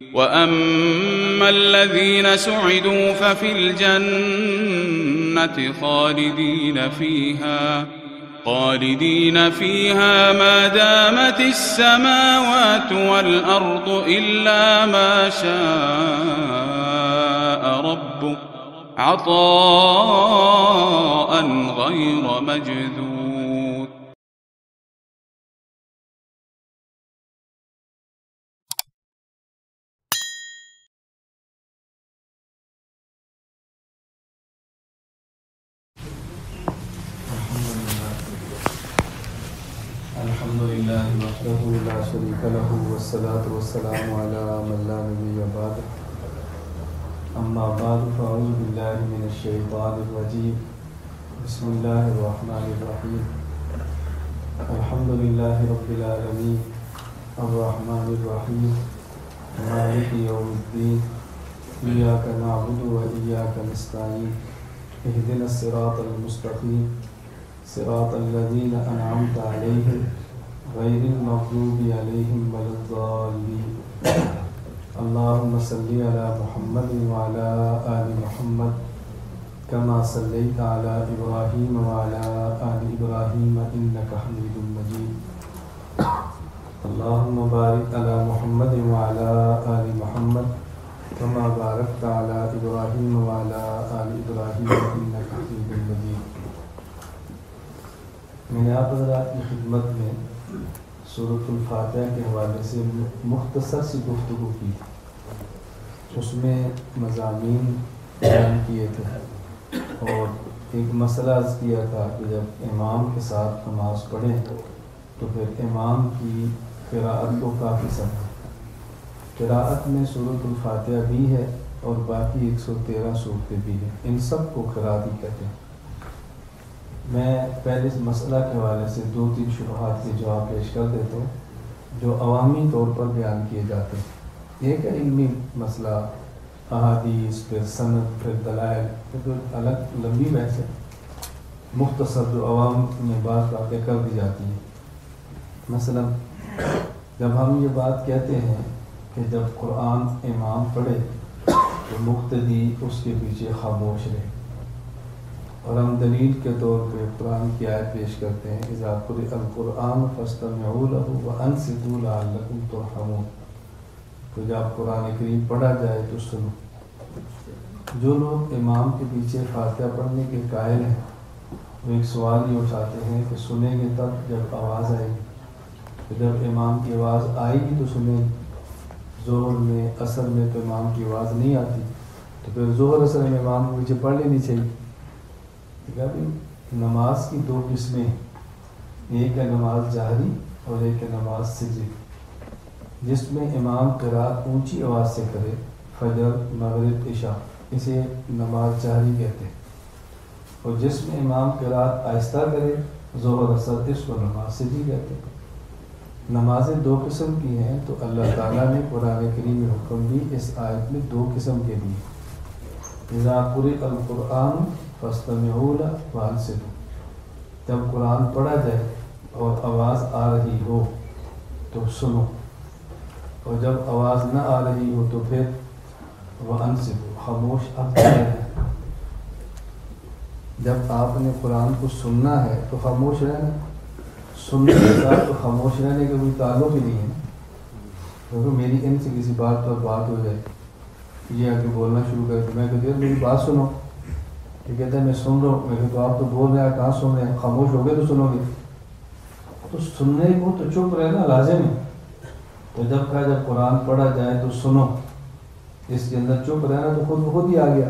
وَأَمَّا الَّذِينَ سُعِدُوا فَفِي الْجَنَّةِ خَالِدِينَ فِيهَا مَا دَامَتِ السَّمَاوَاتُ وَالْأَرْضُ إِلَّا مَا شَاءَ رَبُّكَ عَطَاءً غَيْرَ مَجْذُوذٍ. الحمد لله وحده لا شريك له والصلاة والسلام على من لا نبي بعده أما بعد فأعوذ بالله من الشيطان الرجيم بسم الله الرحمن الرحيم الحمد لله رب العالمين الرحمن الرحيم مالك يوم الدين إياك نعبد وإياك نستعين اهدنا الصراط المستقيم صراط الذين أنعمت عليهم غير المغضوب عليهم ولا الضالين. اللهم صل على محمد وعلى آل محمد كما صليت على إبراهيم وعلى آل إبراهيم إنك حميد مجيد. اللهم بارك على محمد وعلى آل محمد كما باركت على إبراهيم وعلى آل إبراهيم إنك حميد مجيد. میں نے آپ حضرات کی خدمت میں سورۃ الفاتحہ کے حوالے سے مختصر سی گفتگو کی، اس میں مضامین بیان کیے تھے اور ایک مسئلہ عرض کیا تھا کہ جب امام کے ساتھ نماز پڑھیں تو پھر امام کی قراءت کو کافی سمجھیں۔ قراءت میں سورۃ الفاتحہ بھی ہے اور باقی 113 صورتیں بھی ہیں، ان سب کو قراءت ہی کہتے ہیں۔ میں پہلے اس مسئلہ کے حوالے سے 2-3 شبہات کے جواب پیش کر دیتا ہوں جو عوامی طور پر بیان کیے جاتے ہیں۔ ایک ہے علمی مسئلہ، احادیث، پھر سند، پھر دلائل، پھر الگ لمبی بحث ہے، مختصر جو عوام میں بعض باتیں کر دی جاتی ہیں۔ مثلا جب ہم یہ بات کہتے ہیں کہ جب قرآن امام پڑھے تو مقتدی اس کے پیچھے خاموش رہے، اور ہم دلیل کے طور پہ قرآن کی آیت پیش کرتے ہیں اذا قرئ القرآن فاستمعوا له وانصتوا لعلکم ترحمون، تو جب قرآن کریم پڑھا جائے تو سنو۔ جو لوگ امام کے پیچھے فاتحہ پڑھنے کے قائل ہیں وہ ایک سوال یہ اٹھاتے ہیں کہ سنیں گے تب جب آواز آئے گی، تو جب امام کی آواز آئے گی تو سنیں گے۔ ظہر میں، عصر میں تو امام کی آواز نہیں آتی، تو پھر ظہر عصر میں امام کے پیچھے پڑھ لینی چاہیے۔ نماز کی 2 قسمیں، ایک ہے نماز جہری اور ایک ہے نماز سری، جس میں امام قرات اونچی آواز سے کرے، فجر، مغرب، عشاء، اسے نماز جہری کہتے ہیں، اور جس میں امام قرات آہستہ کرے، ظہر اثر، اس کو نماز سری کہتے ہیں۔ نمازیں 2 قسم کی ہیں، تو اللہ تعالیٰ نے قرآن کریم میں حکم بھی اس آیت میں 2 قسم کے دیے۔ اذا قرئ القرآن فاستمعوا له وانصتوا، جب قرآن پڑھا جائے اور آواز آ رہی ہو تو سنو، اور جب آواز نہ آ رہی ہو تو پھر وانصتوا، خاموش اب رہنا۔ جب آپ نے قرآن کو سننا ہے تو خاموش رہنا، سننے کے ساتھ تو خاموش رہنے کا کوئی تعلق ہی نہیں ہے، کیونکہ میری ان سے کسی بات پر بات ہو جائے، یہ آ کے بولنا شروع کر کے میں کہتے ہیں میری بات سنو، یہ کہتا ہے میں سن رہا ہوں، میں کہتا ہوں آپ تو بول رہے ہیں، کہاں سن رہے ہیں، خاموش ہو گئے تو سنو گے، تو سننے کو تو چپ رہنا لازم ہے۔ تو جب کہا جب قرآن پڑھا جائے تو سنو، اس کے اندر چپ رہنا تو خود ہی آ گیا،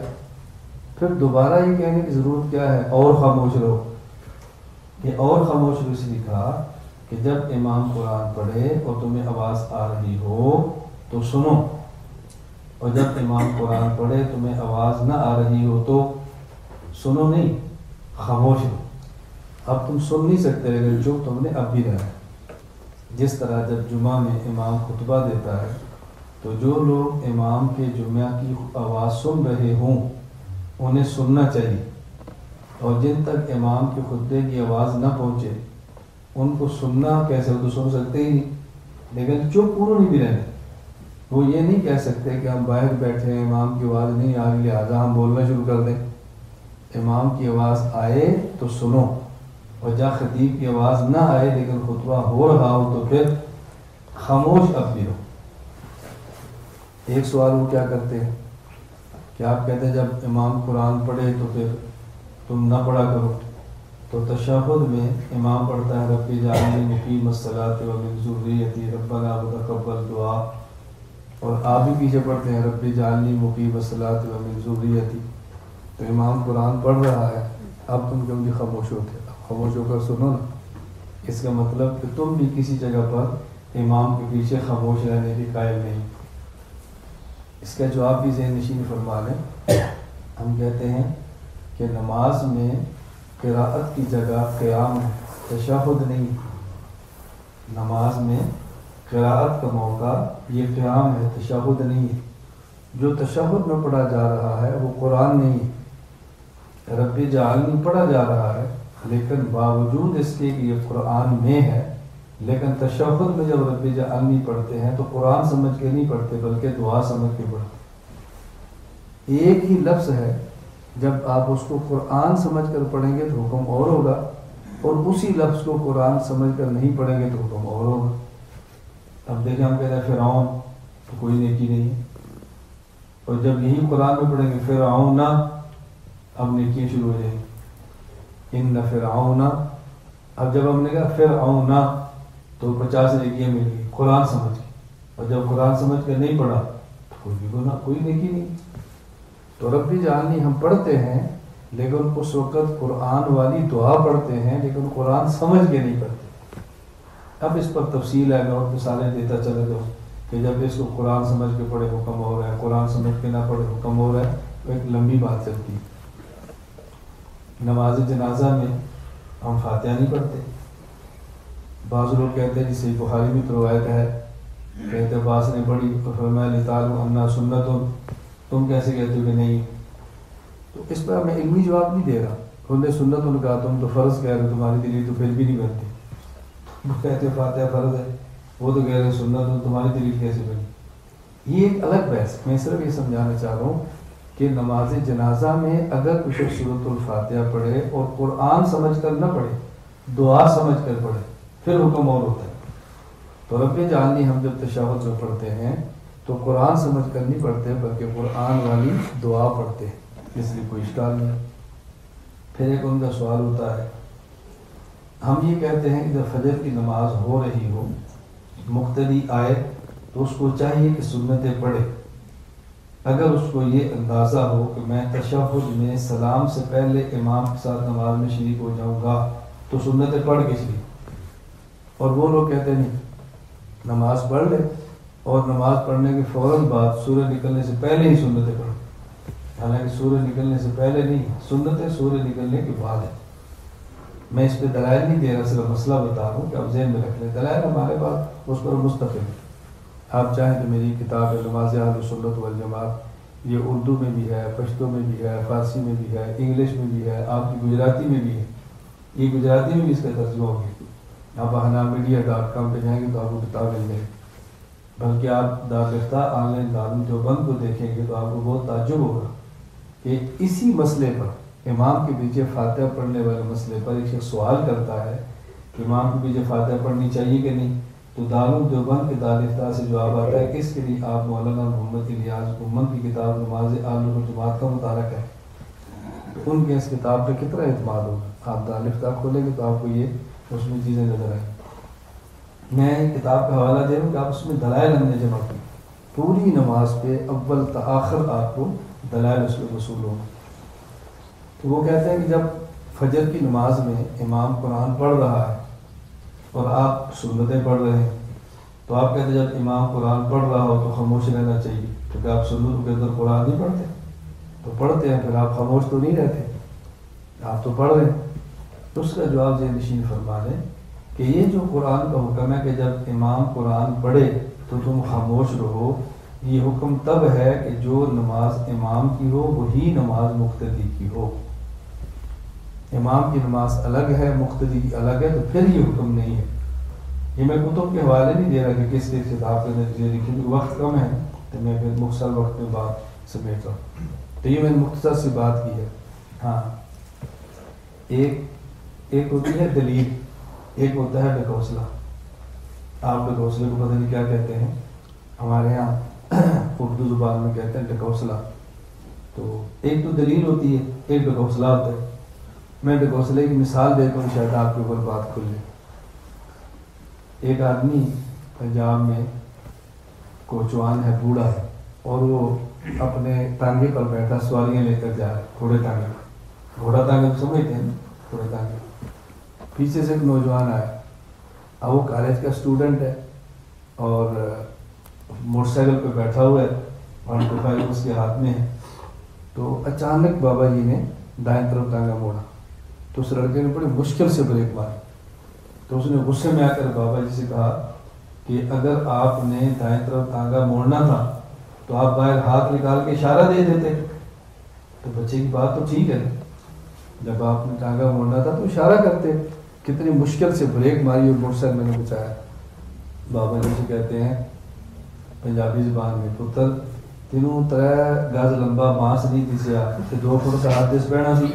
پھر دوبارہ یہ کہنے کی ضرورت کیا ہے اور خاموش رہو، کہ اور خاموش رہو اس لیے کہا کہ جب امام قرآن پڑھے اور تمہیں آواز آ رہی ہو تو سنو، اور جب امام قرآن پڑھے تمہیں آواز نہ آ رہی ہو تو سنو نہیں، خاموش ہو۔ اب تم سن نہیں سکتے لیکن چپ تم نے اب بھی رہنا ہے۔ جس طرح جب جمعہ میں امام خطبہ دیتا ہے تو جو لوگ امام کے جمعہ کی آواز سن رہے ہوں انہیں سننا چاہیے، اور جن تک امام کے خطبے کی آواز نہ پہنچے ان کو سننا کیسے، وہ تو سن سکتے ہی نہیں، لیکن چپ پورا نہیں بھی رہنا، وہ یہ نہیں کہہ سکتے کہ ہم باہر بیٹھے ہیں، امام کی آواز نہیں آ رہی لہٰذا ہم بولنا شروع کر دیں۔ امام کی آواز آئے تو سنو، اور جب خطیب کی آواز نہ آئے لیکن خطبہ ہو رہا ہو تو پھر خاموش اب بھی ہو۔ ایک سوال وہ کیا کرتے ہیں کہ آپ کہتے ہیں جب امام قرآن پڑھے تو پھر تم نہ پڑھا کرو، تو تشہد میں امام پڑھتا ہے رب اجعلنی مقیم الصلاۃ ومن ذریتی ربنا وتقبل دعا، اور آپ بھی پیچھے پڑھتے ہیں رب اجعلنی مقیم الصلاۃ ومن ذریتی۔ تو امام قرآن پڑھ رہا ہے، اب تم کیوں نہیں خاموش ہوتے؟ اب خاموش ہو کر سنو نا۔ اس کا مطلب کہ تم بھی کسی جگہ پر امام کے پیچھے خاموش رہنے کے قائل نہیں۔ اس کا جواب بھی ذہن نشین فرما لیں۔ ہم کہتے ہیں کہ نماز میں قراءت کی جگہ قیام ہے، تشہد نہیں۔ نماز میں قراءت کا موقع یہ قیام ہے، تشہد نہیں ہے۔ جو تشہد میں پڑھا جا رہا ہے وہ قرآن نہیں ہے۔ رب اجعلنی پڑھا جا رہا ہے لیکن باوجود اس کے کہ یہ قرآن میں ہے، لیکن تشہد میں جب رب اجعلنی پڑھتے ہیں تو قرآن سمجھ کے نہیں پڑھتے بلکہ دعا سمجھ کے پڑھتے۔ ایک ہی لفظ ہے، جب آپ اس کو قرآن سمجھ کر پڑھیں گے تو حکم اور ہوگا، اور اسی لفظ کو قرآن سمجھ کر نہیں پڑھیں گے تو حکم اور ہوگا۔ اب دیکھیں ہم کہتے ہیں فرعون، تو کوئی نیکی نہیں ہے، اور جب یہی قرآن میں پڑھیں گے فرعون، اب نیکیاں شروع ہو جائیں گی، ان فرعون۔ اب جب ہم نے کہا فرعون تو 50 نیکیاں مل گئی قرآن سمجھ کے، اور جب قرآن سمجھ کر نہیں پڑھا تو کوئی بھی گناہ، کوئی نیکی نہیں۔ تو رب اجعلنی ہم پڑھتے ہیں لیکن اس وقت قرآن والی دعا پڑھتے ہیں لیکن قرآن سمجھ کے نہیں پڑھتے۔ اب اس پر تفصیل ہے، میں اور مثالیں دیتا چلا جاؤں کہ جب اس کو قرآن سمجھ کے پڑھے حکم ہو رہا ہے، قرآن سمجھ کے نہ پڑھے حکم ہو رہا ہے، تو ایک لمبی بات چلتی ہے۔ نماز جنازہ میں ہم فاتحہ نہیں پڑھتے۔ بعض لوگ کہتے ہیں جسے بخاری میں روایت ہے، کہتے عباس نے پڑھی اور فرمایا لتعلموا انہا سنت، تم کیسے کہتے ہو کہ نہیں؟ تو اس پر میں علمی جواب نہیں دے رہا۔ انہوں نے سنت ان کا، تم تو فرض کہہ رہے، تمہاری دلیل تو پھر بھی نہیں بنتی۔ وہ کہتے فاتحہ فرض ہے، وہ تو کہہ رہے سنت، تمہاری دلیل کیسے بنی؟ یہ ایک الگ بحث۔ میں صرف یہ سمجھانا چاہ رہا ہوں کہ نماز جنازہ میں اگر کچھ سورۃ الفاتحہ پڑھے اور قرآن سمجھ کر نہ پڑھے، دعا سمجھ کر پڑھے، پھر حکم اور ہوتا ہے۔ تو رب اجعلنی ہم جب تشہد میں پڑھتے ہیں تو قرآن سمجھ کر نہیں پڑھتے بلکہ قرآن والی دعا پڑھتے ہیں، اس لیے کوئی اشکال نہیں۔ پھر ایک ان کا سوال ہوتا ہے، ہم یہ کہتے ہیں کہ جب فجر کی نماز ہو رہی ہو، مقتدی آئے تو اس کو چاہیے کہ سنتیں پڑھے۔ اگر اس کو یہ اندازہ ہو کہ میں تشہد میں سلام سے پہلے امام کے ساتھ نماز میں شریک ہو جاؤں گا تو سنتیں پڑھ کے شریک، اور وہ لوگ کہتے نہیں، نماز پڑھ لے اور نماز پڑھنے کے فوراً بعد سورج نکلنے سے پہلے ہی سنتیں پڑھو۔ حالانکہ سورج نکلنے سے پہلے نہیں، سنتیں سورج نکلنے کے بعد ہے۔ میں اس پہ دلائل نہیں دے رہا، صرف مسئلہ بتا رہا ہوں کہ آپ ذہن میں رکھ لیں، دلائل ہمارے پاس اس پر مستقل ہے۔ آپ چاہیں تو میری کتاب ہے نماز اہل سنت والجماعت، یہ اردو میں بھی ہے، پشتو میں بھی ہے، فارسی میں بھی ہے، انگلش میں بھی ہے، آپ کی گجراتی میں بھی ہے، یہ گجراتی میں بھی اس کا ترجمہ ہوگی۔ آپ ahnamedia.com پہ جائیں گے تو آپ کو کتاب مل جائے گی، بلکہ آپ دارالفتہ آن لائن دارالعلوم دیوبند کو دیکھیں گے تو آپ کو بہت تعجب ہوگا کہ اسی مسئلے پر، امام کے پیچھے فاتحہ پڑھنے والے مسئلے پر ایک شخص سوال کرتا ہے کہ امام کے پیچھے فاتحہ پڑھنی چاہیے کہ نہیں، تو دارالعلوم دیوبند کے دارالفتہ سے جواب آتا ہے کہ اس کے لیے آپ مولانا محمد الیاس گمن کی کتاب نماز اہل الجماعت کا مطالعہ کریں، ان کے اس کتاب پہ کتنا اعتماد ہوگا۔ آپ دارالفتہ کھولیں گے تو آپ کو یہ اس میں چیزیں نظر آئیں۔ میں کتاب کا حوالہ دے رہا ہوں کہ آپ اس میں دلائل ہم نے جمع کی، پوری نماز پہ اول تا آخر آپ کو دلائل اس میں وصول ہوں۔ تو وہ کہتے ہیں کہ جب فجر کی نماز میں امام قرآن پڑھ رہا ہے اور آپ سنتیں پڑھ رہے ہیں، تو آپ کہتے ہیں جب امام قرآن پڑھ رہا ہو تو خاموش رہنا چاہیے، کیونکہ آپ سنتوں کے اندر قرآن نہیں پڑھتے، تو پڑھتے ہیں پھر آپ خاموش تو نہیں رہتے، آپ تو پڑھ رہے ہیں۔ تو اس کا جواب ذہن نشین فرما لیں کہ یہ جو قرآن کا حکم ہے کہ جب امام قرآن پڑھے تو تم خاموش رہو، یہ حکم تب ہے کہ جو نماز امام کی ہو وہی نماز مقتدی کی ہو۔ امام کی نماز الگ ہے، مقتدی کی الگ ہے، تو پھر یہ حکم نہیں ہے۔ یہ میں کتب کے حوالے نہیں دے رہا کہ کس کس کتاب کے نتیجے لکھے، کیونکہ وقت کم ہے تو میں پھر مختصر وقت میں بات سمیٹ رہا ہوں. تو یہ میں نے مختصر سی بات کی ہے. ہاں ایک ہوتی ہے دلیل، ایک ہوتا ہے ڈکوسلا. آپ ڈکوسلے کو پتہ نہیں کیا کہتے ہیں، ہمارے یہاں اردو زبان میں کہتے ہیں ڈکوسلا. تو ایک تو دلیل ہوتی ہے، ایک ڈکوسلا ہوتا ہے. میں ڈکوسلے کی مثال دیتا ہوں، شاید آپ کے اوپر بات کھل جائے. ایک آدمی پنجاب میں کوچوان ہے، بوڑھا ہے، اور وہ اپنے ٹانگے پر بیٹھا سواریاں لے کر جا رہا ہے، گھوڑے ٹانگے. گھوڑا ٹانگے تو سمجھتے ہیں، گھوڑے ٹانگے. پیچھے سے ایک نوجوان آیا، اب وہ کالج کا اسٹوڈنٹ ہے اور موٹر سائیکل پہ بیٹھا ہوا ہے اور موبائل اس کے ہاتھ میں ہے. تو اچانک بابا جی نے دائیں طرف ٹانگا موڑا تو اس لڑکے نے بڑی مشکل سے بریک ماری. تو اس نے غصے میں آ کر بابا جی سے کہا کہ اگر آپ نے دائیں طرف ٹانگا موڑنا تھا تو آپ باہر ہاتھ نکال کے اشارہ دے دیتے. تو بچے کی بات تو ٹھیک ہے، جب آپ نے ٹانگا موڑنا تھا تو اشارہ کرتے. کتنی مشکل سے بریک ماری اور موٹر سائیکل میں نے بچایا. بابا جی سے کہتے ہیں پنجابی زبان میں، پتر تینوں 3 گز لمبا بانس نہیں دسیا تے 2 فٹ کا ہاتھ دس پہنا سی.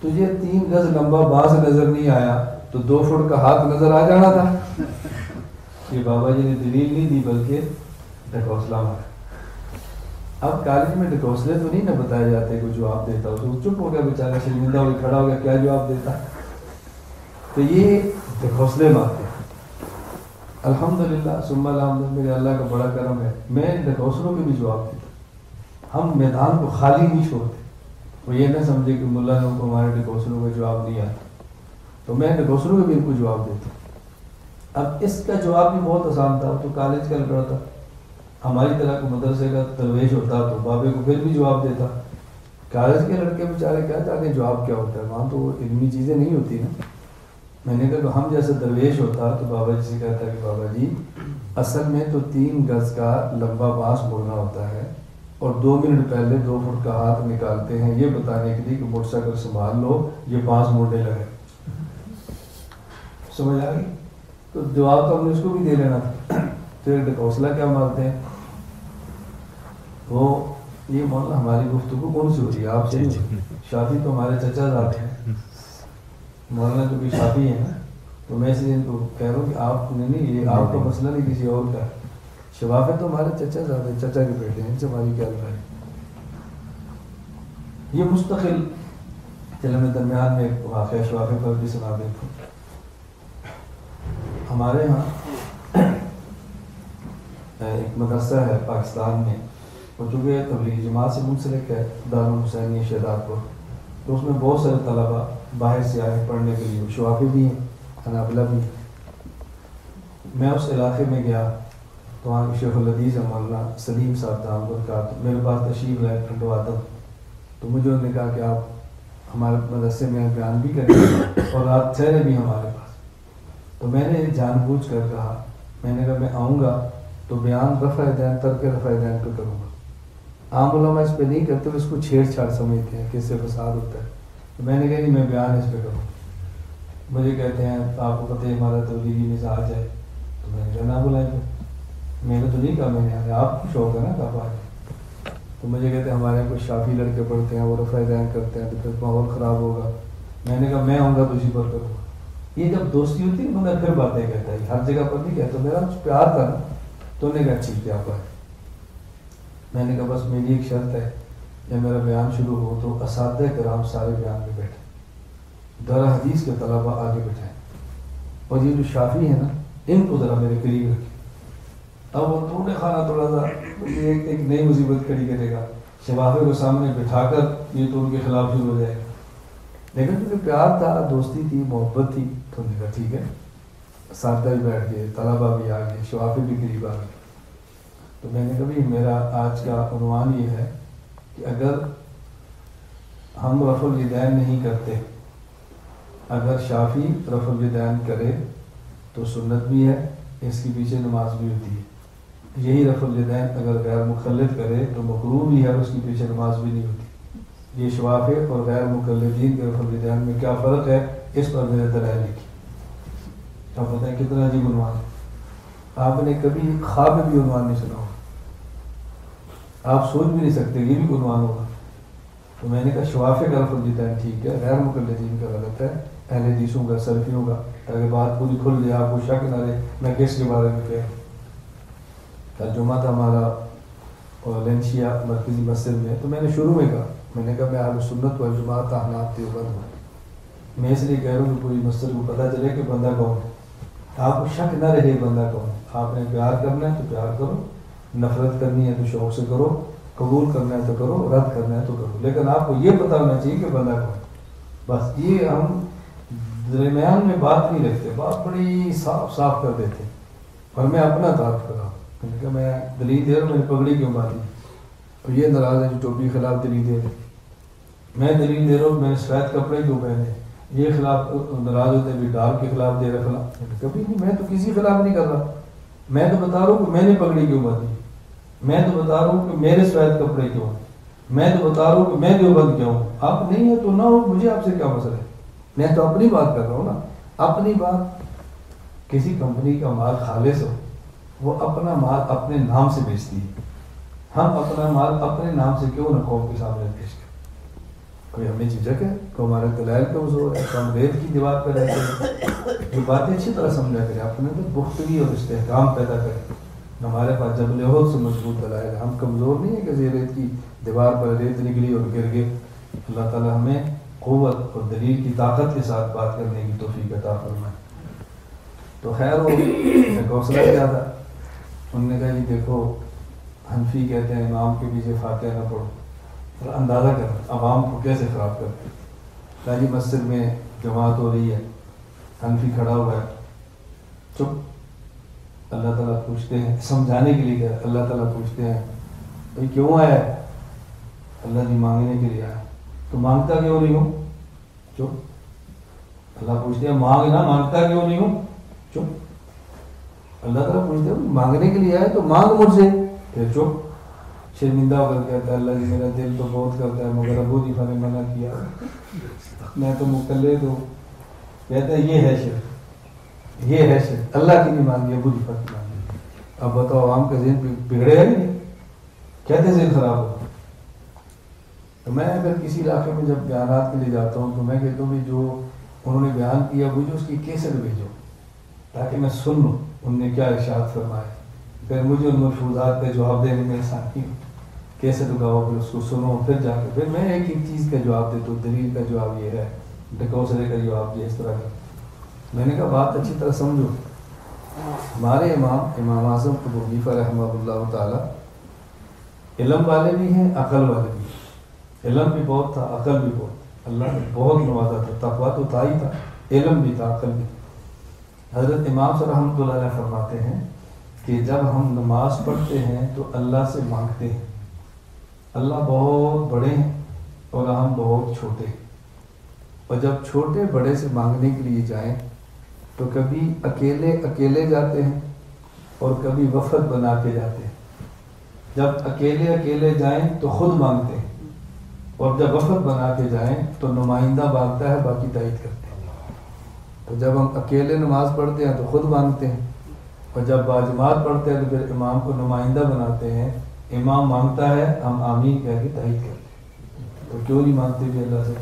تجھے 3 گز لمبا بانس نظر نہیں آیا تو 2 فٹ کا ہاتھ نظر آ جانا تھا. یہ بابا جی نے دلیل نہیں دی بلکہ ڈکوسلا مارا. اب کالج میں ڈکوسلے تو نہیں نہ بتائے جاتے، کوئی جواب دیتا ہو تو چپ ہو گیا بیچارہ، شرمندہ ہو کھڑا ہو گیا، کیا جواب دیتا. تو یہ ڈکوسلے مارتے ہیں. الحمدللہ ثم الحمد، میرے اللہ کا بڑا کرم ہے، میں ڈکوسلوں کے بھی جواب دیتا. ہم میدان کو خالی نہیں چھوڑتے. وہ یہ نہ سمجھے کہ ملا نے کو ہمارے ڈکوسلوں کا جواب نہیں آتا، تو میں ڈکوسلوں کے بھی ان کو جواب دیتا. اب اس کا جواب بھی بہت آسان تھا. تو کالج کا لڑکا تھا، ہماری طرح کو مدرسے کا درویش ہوتا تو بابے کو پھر بھی جواب دیتا. کالج کے لڑکے بیچارے کیا چاہتے ہیں جواب کیا ہوتا ہے، وہاں تو علمی چیزیں نہیں ہوتی نا. میں نے کہا کہ ہم جیسے درویش ہوتا تو بابا جی سے کہتا کہ بابا جی اصل میں تو 3 گز کا لمبا بانس موڑنا ہوتا ہے اور 2 منٹ پہلے 2 فٹ کا ہاتھ نکالتے ہیں یہ بتانے کے لیے کہ موٹر سائیکل سنبھال لو، یہ بانس موڑنے لگے. سمجھ آ گئی؟ تو جواب تو ہم نے اس کو بھی دے لینا تھا. تو ایک ڈکوسلا کیا مانتے ہیں وہ، یہ مولانا ہماری گفتگو کون سی ہو رہی ہے آپ سے؟ شافی تو ہمارے چچا زادے ہیں، مولانا تو بھی شافی ہیں نا. تو میں اس لیے ان کو کہہ رہا ہوں کہ آپ نے نہیں، یہ آپ کا مسئلہ نہیں کسی اور کا. شفافے تو ہمارے چچا زادے، چچا کے بیٹے ہیں، ان سے ہماری کیا لڑائی. یہ مستقل. چلو میں درمیان میں ایک واقعہ شفافے پر بھی سنا دیتا ہوں. ہمارے یہاں ایک مدرسہ ہے پاکستان میں، اور چونکہ تبلیغی جماعت سے منسلک ہے، دارالحسینیہ شہداد پور. تو اس میں بہت سارے طلباء باہر سے آئے پڑھنے کے لیے، شوافی بھی ہیں، حنابلہ بھی. میں اس علاقے میں گیا تو وہاں کے شیخ الحدیث مولانا سلیم صاحب دام برکات میرے پاس تشریف لائے کھنڈواتا. تو مجھے انہوں نے کہا کہ آپ ہمارے مدرسے میں بیان بھی کریں اور رات ٹھہرے بھی ہمارے پاس. تو میں نے جان بوجھ کر کہا، میں نے کہا میں آؤں گا تو بیان رفع دین ترک رفع دین پہ کروں گا. عام علماء اس پہ نہیں کرتے، اس کو چھیڑ چھاڑ سمجھتے ہیں کہ اس سے فساد ہوتا ہے. تو میں نے کہا نہیں، میں بیان اس پہ کروں. مجھے کہتے ہیں آپ کو پتہ ہے ہمارا تبلیغی مزاج ہے. تو میں نے کہا نہ بلائیں گے. میں نے تو نہیں کہا، میں نے آپ کو شوق ہے نا کہا آج. تو مجھے کہتے ہیں ہمارے یہاں کچھ شافی لڑکے پڑھتے ہیں، وہ رفع دین کرتے ہیں تو پھر ماحول خراب ہوگا. میں نے کہا میں آؤں گا تو اسی پر کروں گا. یہ جب دوستی ہوتی ہے بندہ پھر باتیں کہتا ہے، ہر جگہ پر نہیں کہتا. میرا پیار تھا نا. تو انہوں نے کہا ٹھیک ہے آپ آئے. میں نے کہا بس میری ایک شرط ہے، جب میرا بیان شروع ہو تو اساتذہ کرام سارے بیان میں بیٹھے، در حدیث کے طلباء آگے بٹھائیں، اور یہ جو شافی ہیں نا ان کو ذرا میرے قریب رکھیں. اب وہ تو نے کھانا تھوڑا سا ایک نئی مصیبت کھڑی کرے گا، شفافے کو سامنے بٹھا کر یہ تو ان کے خلاف شروع ہو جائے گا. لیکن کیونکہ پیار تھا، دوستی تھی، محبت تھی، تو نے کہا ٹھیک ہے. اساتذہ بھی بیٹھ گئے، طلباء بھی آ گئے، شفافے بھی قریب آ گئے. تو میں نے کہا بھی میرا آج کا عنوان یہ ہے کہ اگر ہم رفع الیدین نہیں کرتے، اگر شافی رفع الیدین کرے تو سنت بھی ہے، اس کے پیچھے نماز بھی ہوتی ہے. یہی رفع الیدین اگر غیر مخلد کرے تو مکروہ بھی ہے، اس کے پیچھے نماز بھی نہیں ہوتی. یہ شفافے اور غیر مقلدین کے رفع الیدین میں کیا فرق ہے، اس پر میرے دلائل لکھی. آپ بتائیں کتنا عجیب عنوان ہے. آپ نے کبھی خواب میں بھی عنوان نہیں سنا ہوگا, آپ سوچ بھی نہیں سکتے یہ بھی عنوان ہوگا. تو میں نے کہا شواف کا لفظ جیتا ہے ٹھیک ہے, غیر مقلدین کا غلط ہے, اہل حدیثوں کا سلفیوں کا, تاکہ بات پوری کھل جائے, آپ کو شک نہ رہے میں کس کے بارے میں کہہ. کل جمعہ تھا ہمارا لینشیا مرکزی مسجد میں, تو میں نے شروع میں کہا, میں نے کہا میں اہل سنت والجماعت احناف دیوبند ہوں. میں اس لیے کہہ رہا ہوں کہ پوری مسجد کو پتہ چلے کہ بندہ کون ہے, آپ کو شک نہ رہے بندہ کون ہے. آپ نے پیار کرنا ہے تو پیار کرو, نفرت کرنی ہے تو شوق سے کرو, قبول کرنا ہے تو کرو, رد کرنا ہے تو کرو, لیکن آپ کو یہ پتہ ہونا چاہیے کہ بندہ کون ہے. بس یہ ہم درمیان میں بات نہیں رکھتے, بات بڑی صاف صاف کر دیتے. اور میں اپنا تعارف کر رہا ہوں, میں نے کہا میں دلیل دے رہا ہوں, میں نے پگڑی کیوں باندھی, اور یہ ناراض ہے جو ٹوپی کے خلاف دلیل دے رہے. میں دلیل دے رہا ہوں میں نے سفید کپڑے کیوں پہنے, یہ خلاف ناراض ہوتے ہیں بھی ڈارک کے خلاف دے رہے خلاف. کبھی نہیں, میں تو کسی خلاف نہیں کر رہا, میں تو بتا رہا ہوں کہ میں نے پگڑی کیوں باندھی, میں تو بتا رہا ہوں کہ میرے سفید کپڑے کیوں, میں تو بتا رہا ہوں کہ میں دیوبند کیوں ہوں. آپ نہیں ہے تو نہ ہو, مجھے آپ سے کیا مسئلہ ہے, میں تو اپنی بات کر رہا ہوں نا. اپنی بات, کسی کمپنی کا مال خالص ہو, وہ اپنا مال اپنے نام سے بیچتی ہے, ہم اپنا مال اپنے نام سے کیوں نہ قوم کے سامنے پیش کریں. کوئی ہمیں جھجک ہے, کوئی ہمارے دلائل کمزور ہے, تو ہم ریت کی دیوار پہ رہتے ہیں. یہ باتیں اچھی طرح سمجھا کریں, اپنے اندر پختگی اور استحکام پیدا کریں. ہمارے پاس جبل احد سے مضبوط دلائل ہے, ہم کمزور نہیں ہے کہ ریت کی دیوار پر ریت نکلی اور گر گئے. اللہ تعالیٰ ہمیں قوت اور دلیل کی طاقت کے ساتھ بات کرنے کی توفیق عطا فرمائے. تو خیر وہ ایک حوصلہ کیا تھا, انہوں نے کہا جی دیکھو حنفی کہتے ہیں امام کے پیچھے فاتحہ نہ پڑھو, اور اندازہ کر عوام کو کیسے خراب کرتے. کہا جی مسجد میں جماعت ہو رہی ہے, حنفی کھڑا ہوا ہے, چپ. اللہ تعالیٰ پوچھتے ہیں, سمجھانے کے لیے کہا, اللہ تعالیٰ پوچھتے ہیں بھائی کیوں آیا ہے, اللہ جی مانگنے کے لیے آیا. تو مانگتا کیوں نہیں ہوں, چپ. اللہ پوچھتے ہیں مانگنا, مانگتا کیوں نہیں ہوں, چپ. اللہ تعالیٰ پوچھتے ہیں مانگنے کے لیے آئے تو مانگ مجھ سے, پھر چپ. شرمندہ ہو کر کہتا ہے اللہ جی میرا دل تو بہت کرتا ہے مگر ابو حنیفہ نے منع کیا, میں تو مقلد ہوں. کہتا ہے یہ ہے شرک, یہ ہے شرک, اللہ کی نہیں مانگی ابو حنیفہ کی مانگی. اب بتاؤ عوام کا ذہن بگڑے ہے نہیں, کہتے ذہن خراب ہو. تو میں اگر کسی علاقے میں جب بیانات کے لیے جاتا ہوں تو میں کہتا ہوں کہ جو انہوں نے بیان کیا مجھے اس کی کیسٹ بھیجو تاکہ میں سن لوں انہوں نے کیا ارشاد فرمایا, پھر مجھے ان ملفوظات کا جواب دینے میں آسانی ہو. کیسٹ اگاؤ, پھر اس کو سنو, پھر جا کے پھر میں ایک ایک چیز کا جواب دیتا ہوں. دلیل کا جواب یہ ہے, ڈکوسرے کا جواب یہ, اس طرح کا. میں نے کہا بات اچھی طرح سمجھو. ہمارے امام اعظم ابو حنیفہ رحمہ اللہ تعالیٰ علم والے بھی ہیں, عقل والے بھی ہیں. علم بھی بہت تھا, عقل بھی بہت, اللہ نے بہت نوازا تھا. تقویٰ تو تھا ہی تھا, علم بھی تھا, عقل بھی. حضرت امام صاحب رحمۃ اللہ علیہ فرماتے ہیں کہ جب ہم نماز پڑھتے ہیں تو اللہ سے مانگتے ہیں. اللہ بہت بڑے ہیں اور ہم بہت چھوٹے, اور جب چھوٹے بڑے سے مانگنے کے لیے جائیں تو کبھی اکیلے اکیلے جاتے ہیں اور کبھی وفد بنا کے جاتے ہیں. جب اکیلے اکیلے جائیں تو خود مانگتے ہیں, اور جب وفد بنا کے جائیں تو نمائندہ مانگتا ہے, باقی تائید کرتے ہیں. تو جب ہم اکیلے نماز پڑھتے ہیں تو خود مانگتے ہیں, اور جب باجماعت پڑھتے ہیں تو پھر امام کو نمائندہ بناتے ہیں. امام مانگتا ہے, ہم آمین کہہ کے تائید کرتے ہیں. تو کیوں نہیں مانگتے بھی اللہ سے؟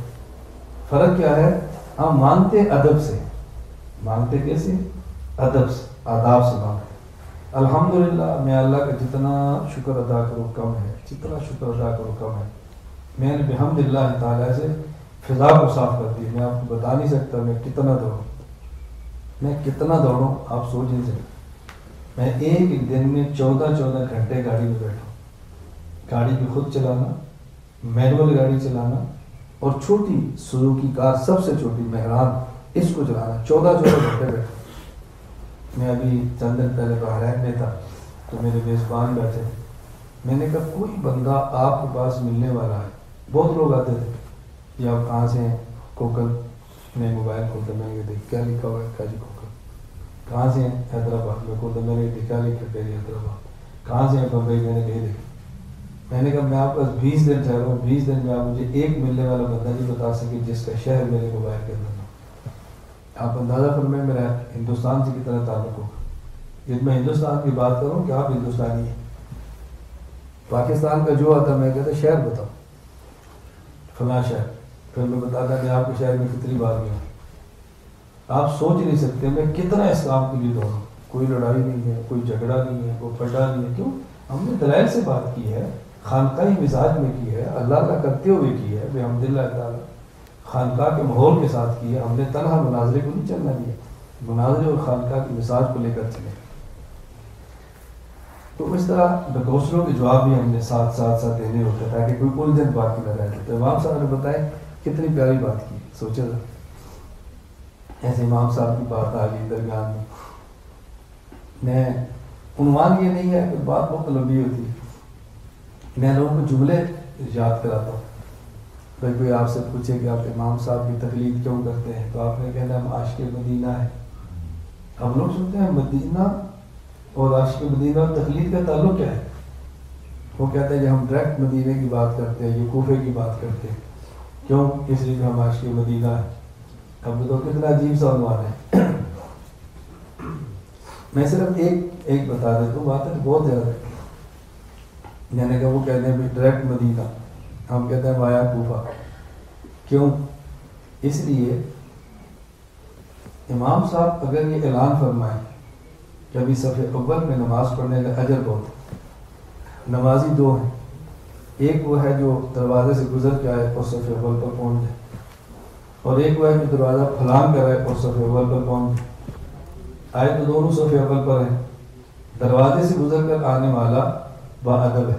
فرق کیا ہے؟ ہم مانگتے ادب سے. مانگتے کیسے؟ ادب سے, آداب سے مانگتے. الحمدللہ میں اللہ کا جتنا شکر ادا کروں کم ہے, جتنا شکر ادا کروں کم ہے. میں نے بحمد اللہ تعالیٰ سے فضا کو صاف کر دی. میں آپ کو بتا نہیں سکتا میں کتنا دوڑوں, میں کتنا دوڑوں آپ سوچ نہیں سکتے. میں ایک دن میں 14 گھنٹے گاڑی میں بیٹھا ہوں. گاڑی بھی خود چلانا, مینول گاڑی چلانا, اور چھوٹی سوزوکی کار سب سے چھوٹی مہران, اس کو چلانا. 14 گھنٹے بیٹھا. میں ابھی چند دن پہلے بحرین میں تھا تو میرے میزبان بیٹھے. میں نے کہا کوئی بندہ آپ کے پاس ملنے والا ہے. بہت لوگ آتے تھے, یہ آپ کہاں سے ہیں؟ کوکل. میں موبائل کھولتا, میں نے دیکھ کیا لکھا ہوا ہے, کاجی کوکل. کہاں سے ہیں؟ حیدرآباد. میں کھولتا, میں نے کیا لکھا ہے, حیدرآباد. کہاں سے ہیں؟ بمبئی. میں نے کہی دیکھ. میں نے کہا میں آپ پاس 20 دن ٹھہرا ہوں, 20 دن میں آپ مجھے ایک ملنے والا بندہ نہیں بتا سکے جس کا شہر میرے موبائل کے اندر. آپ اندازہ فرمائیں میرا ہندوستان سے کتنا تعلق ہوگا. جب میں ہندوستان کی بات کروں کہ آپ ہندوستانی ہیں، پاکستان کا جو آتا میں کہتا شہر بتاؤ فلاں شہر، پھر میں بتاتا کہ آپ کے شہر میں کتنی بار گیا. آپ سوچ نہیں سکتے میں کتنا اسلام کے لیے دوڑا. کوئی لڑائی نہیں ہے، کوئی جھگڑا نہیں ہے، کوئی پھڈا نہیں ہے. کیوں؟ ہم نے دلائل سے بات کی ہے، خانقاہی مزاج میں کی ہے، اللہ اللہ کرتے ہوئے کی ہے، بحمد اللہ تعالیٰ خانقاہ کے ماحول کے ساتھ کی ہے. ہم نے تنہا مناظرے کو نہیں چلنا دیا، مناظرے اور خانقاہ کے مزاج کو لے کر چلے. تو اس طرح کوشچنوں کے جواب بھی ہم نے ساتھ دینے ہوتے ہیں تاکہ کوئی الجھن باقی نہ رہے. تو امام صاحب نے بتائے کتنی پیاری بات کی. سوچے ذرا ایسے امام صاحب کی بات آ گئی درمیان میں عنوان یہ نہیں ہے کہ بات بہت لمبی ہوتی ہے. میں لوگوں کو جملے یاد کراتا ہوں. بھائی کوئی آپ سے پوچھے کہ آپ امام صاحب کی تقلید کیوں کرتے ہیں تو آپ نے کہنا ہم عاشق مدینہ ہیں. ہم لوگ سنتے ہیں مدینہ اور عاشق مدینہ اور تقلید کا تعلق کیا ہے؟ وہ کہتے ہیں کہ ہم ڈائریکٹ مدینے کی بات کرتے ہیں، یہ کوفے کی بات کرتے ہیں. کیوں؟ اس لیے کہ ہم عاشق مدینہ ہیں. اب تو کتنا عجیب سا عنوان ہے. میں صرف ایک بتا دیتا ہوں، بات ہے بہت زیادہ. میں نے کہا وہ کہتے ہیں ڈائریکٹ مدینہ، ہم کہتے ہیں وایا کوفہ. کیوں؟ اس لیے امام صاحب اگر یہ اعلان فرمائیں کہ ابھی صف اول میں نماز پڑھنے کا اجر بہت ہے. نمازی دو ہیں، ایک وہ ہے جو دروازے سے گزر کے آئے اور صف اول پر پہنچ جائے، اور ایک وہ ہے جو دروازہ پھلانگ کر آئے اور صف اول پر پہنچ جائے. آئے تو دونوں صف اول پر ہیں. دروازے سے گزر کر آنے والا با ادب ہے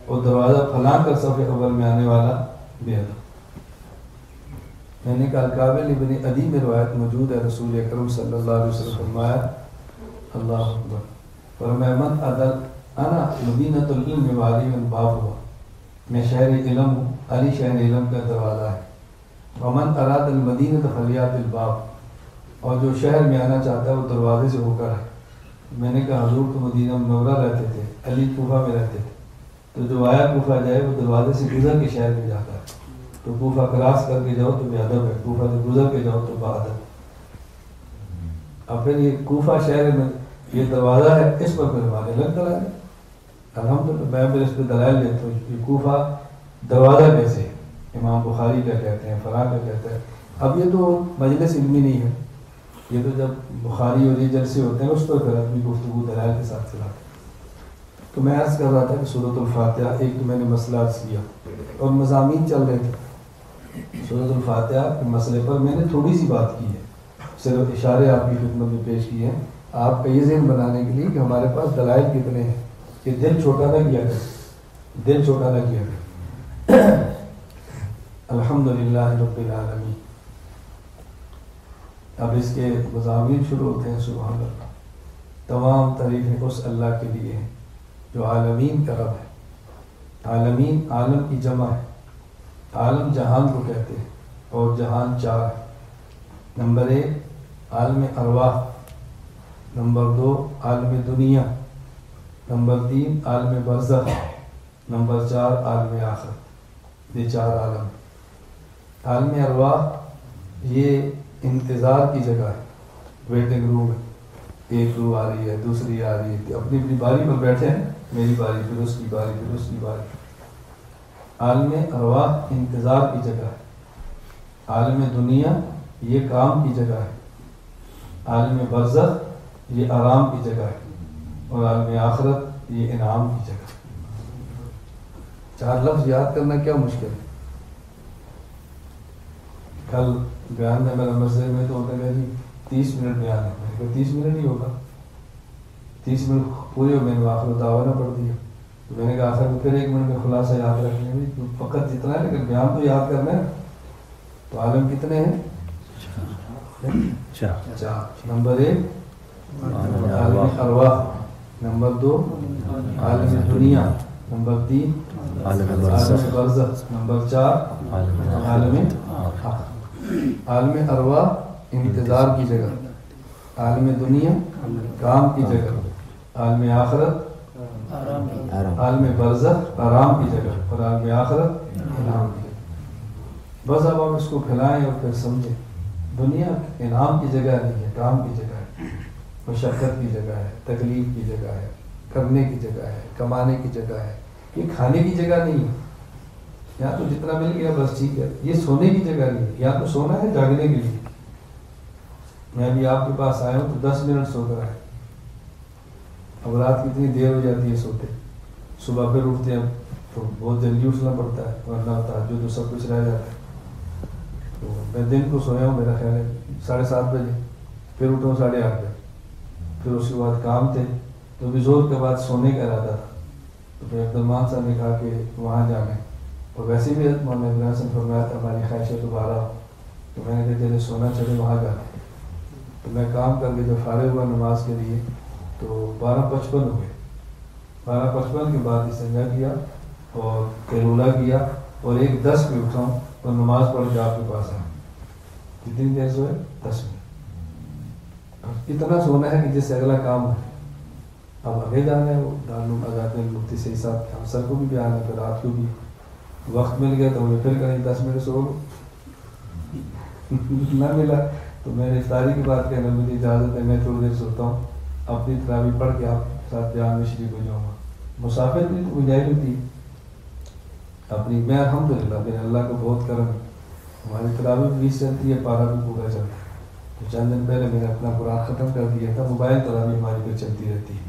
اور دروازہ پھلانگ کر صف اول میں آنے والا بے ادب. میں نے کہا القابل ابن عدی میں روایت موجود ہے، رسول اکرم صلی اللہ علیہ وسلم فرمایا اللہ اکبر فرمایا من عدل انا مدینۃ العلم وعلی من باب ہوا، میں شہر علم ہوں، علی شہر علم کا دروازہ ہے. ومن اراد المدینۃ فلیات الباب، اور جو شہر میں آنا چاہتا ہے وہ دروازے سے ہو کر ہے. میں نے کہا حضور تو مدینہ منورہ رہتے تھے، علی کوفہ میں رہتے تھے، تو جو آیا کوفہ جائے وہ دروازے سے گزر کے شہر میں جاتا ہے. تو کوفہ کراس کر کے جاؤ تو بے ادب ہے، کوفہ سے گزر کے جاؤ تو با ادب. اب پھر یہ کوفہ شہر میں یہ دروازہ ہے، اس پر پھر ہمارے الگ دلائل. الحمدللہ میں پھر اس پہ دلائل لیتا ہوں. یہ کوفہ دروازہ کیسے ہے؟ امام بخاری کا کہتے ہیں، فلاں کا کہتے ہیں. اب یہ تو مجلس علمی نہیں ہے، یہ تو جب بخاری اور یہ جلسے ہوتے ہیں اس پر پھر اپنی گفتگو دلائل کے ساتھ چلاتے ہیں. تو میں عرض کر رہا تھا کہ سورۃ الفاتحہ ایک تو میں نے مسئلہ عرض کیا اور مضامین چل رہے تھے. سورۃ الفاتحہ کے مسئلے پر میں نے تھوڑی سی بات کی ہے، صرف اشارے آپ کی خدمت میں پیش کیے ہیں آپ کا یہ ذہن بنانے کے لیے کہ ہمارے پاس دلائل کتنے ہیں، کہ دل چھوٹا نہ کیا کرے، دل چھوٹا نہ کیا کرے. الحمدللہ رب العالمین. اب اس کے مضامین شروع ہوتے ہیں. سبحان اللہ، تمام تعریفیں اس اللہ کے لیے ہیں جو عالمین کا رب ہے. عالمین عالم کی جمع ہے. عالم جہان کو کہتے ہیں اور جہان چار ہے. نمبر 1 عالم ارواح، نمبر 2 عالم دنیا، نمبر 3 عالم برزخ، نمبر 4 عالم آخرت. یہ 4 عالم. عالم ارواح یہ انتظار کی جگہ ہے، ویٹنگ روم ہے. ایک روح آ رہی ہے، دوسری آ رہی ہے، اپنی اپنی باری پر بیٹھے ہیں، میری باری پھر اس کی باری پھر اس کی باری. عالم ارواح انتظار کی جگہ ہے. عالم دنیا یہ کام کی جگہ ہے. عالم برزخ یہ آرام کی جگہ ہے، اور عالم آخرت یہ انعام کی جگہ ہے. 4 لفظ یاد کرنا کیا مشکل ہے. کل بیان میں میرا مسجد میں تو ہوتا ہے جی 30 منٹ بیان ہے. میں نے کہا 30 منٹ ہی ہوگا، 30 منٹ پورے میں نے آخر دعویٰ پڑھ دیا. تو میں نے کہا آخر میں پھر 1 منٹ میں خلاصہ یاد رکھنے میں فقط جتنا ہے، لیکن بیان تو یاد کرنا ہے. تو عالم کتنے ہیں؟ 4. نمبر 1 عالم ارواح، نمبر 2 عالم دنیا، نمبر 3 عالم برزخ، نمبر 4 عالم آخرت. عالم ارواح انتظار کی جگہ، عالم دنیا کام کی جگہ، عالم آخرت عالم برزخ آرام کی جگہ، اور عالم آخرت انعام کی جگہ. بس اب آپ اس کو پھیلائیں اور پھر سمجھیں. دنیا انعام کی جگہ نہیں ہے، کام کی جگہ ہے، مشقت کی جگہ ہے، تکلیف کی جگہ ہے، کرنے کی جگہ ہے، کمانے کی جگہ ہے، یہ کھانے کی جگہ نہیں ہے۔ یہاں تو جتنا مل گیا بس ٹھیک ہے، یہ سونے کی جگہ نہیں ہے، یہاں تو سونا ہے جاگنے کے لیے۔ میں ابھی آپ کے پاس آیا ہوں تو 10 منٹ سو کر آیا، اب رات کتنی دیر ہو جاتی ہے سوتے، صبح پھر اٹھتے ہیں تو بہت جلدی اٹھنا پڑتا ہے، ورنہ تہجد تو سب کچھ رہ جاتا ہے۔ تو میں دن کو سویا ہوں میرا خیال ہے 7:30 بجے، پھر اٹھا 8:30 بجے، پھر اس کے بعد کام تھے تو بھی زور کے بعد سونے کا ارادہ تھا، تو پھر عبدالرحمان صاحب نے کہا کہ وہاں جانا ہے، اور ویسے بھی مولانا ابراہیم سے فرمایا تھا ہماری خواہش ہے تو باہر آؤ، تو میں نے کہا چلے سونا چلے وہاں جانا ہے۔ تو میں کام کر کے جب فارغ ہوا نماز کے لیے تو 12:55 ہو گئے۔ 12:55 کے بعد استنجا کیا اور قیلولہ کیا اور 1:10 پہ اٹھا ہوں اور نماز پڑھ کے آپ کے پاس آیا۔ کتنی دیر سوئے؟ 10 منٹ۔ اتنا سونا ہے کہ جس سے اگلا کام ہے، اب آگے جانا ہے، وہ دارالعلوم آزاد مفتی صحیح صاحب ہم سر کو بھی بیان ہے، پھر آپ کو بھی وقت مل گیا تو مجھے پھر کہیں 10 منٹ سو لو، نہ ملا تو میں نے افطاری کی بات کہنا مجھے اجازت ہے میں تھوڑی دیر سوتا ہوں، اپنی تراویح پڑھ کے آپ ساتھ بیان میں شریک ہو جاؤں گا۔ مسافر کی تو گنجائش ہوتی ہے اپنی، میں الحمدللہ میرے اللہ کو بہت کرم ہے، ہماری تراویح 20 چلتی ہے، پارا بھی پورا چلتا ہے۔ تو چند دن پہلے میں نے اپنا قرآن ختم کر دیا تھا، موبائل تراویح ہماری پہ چلتی رہتی ہے۔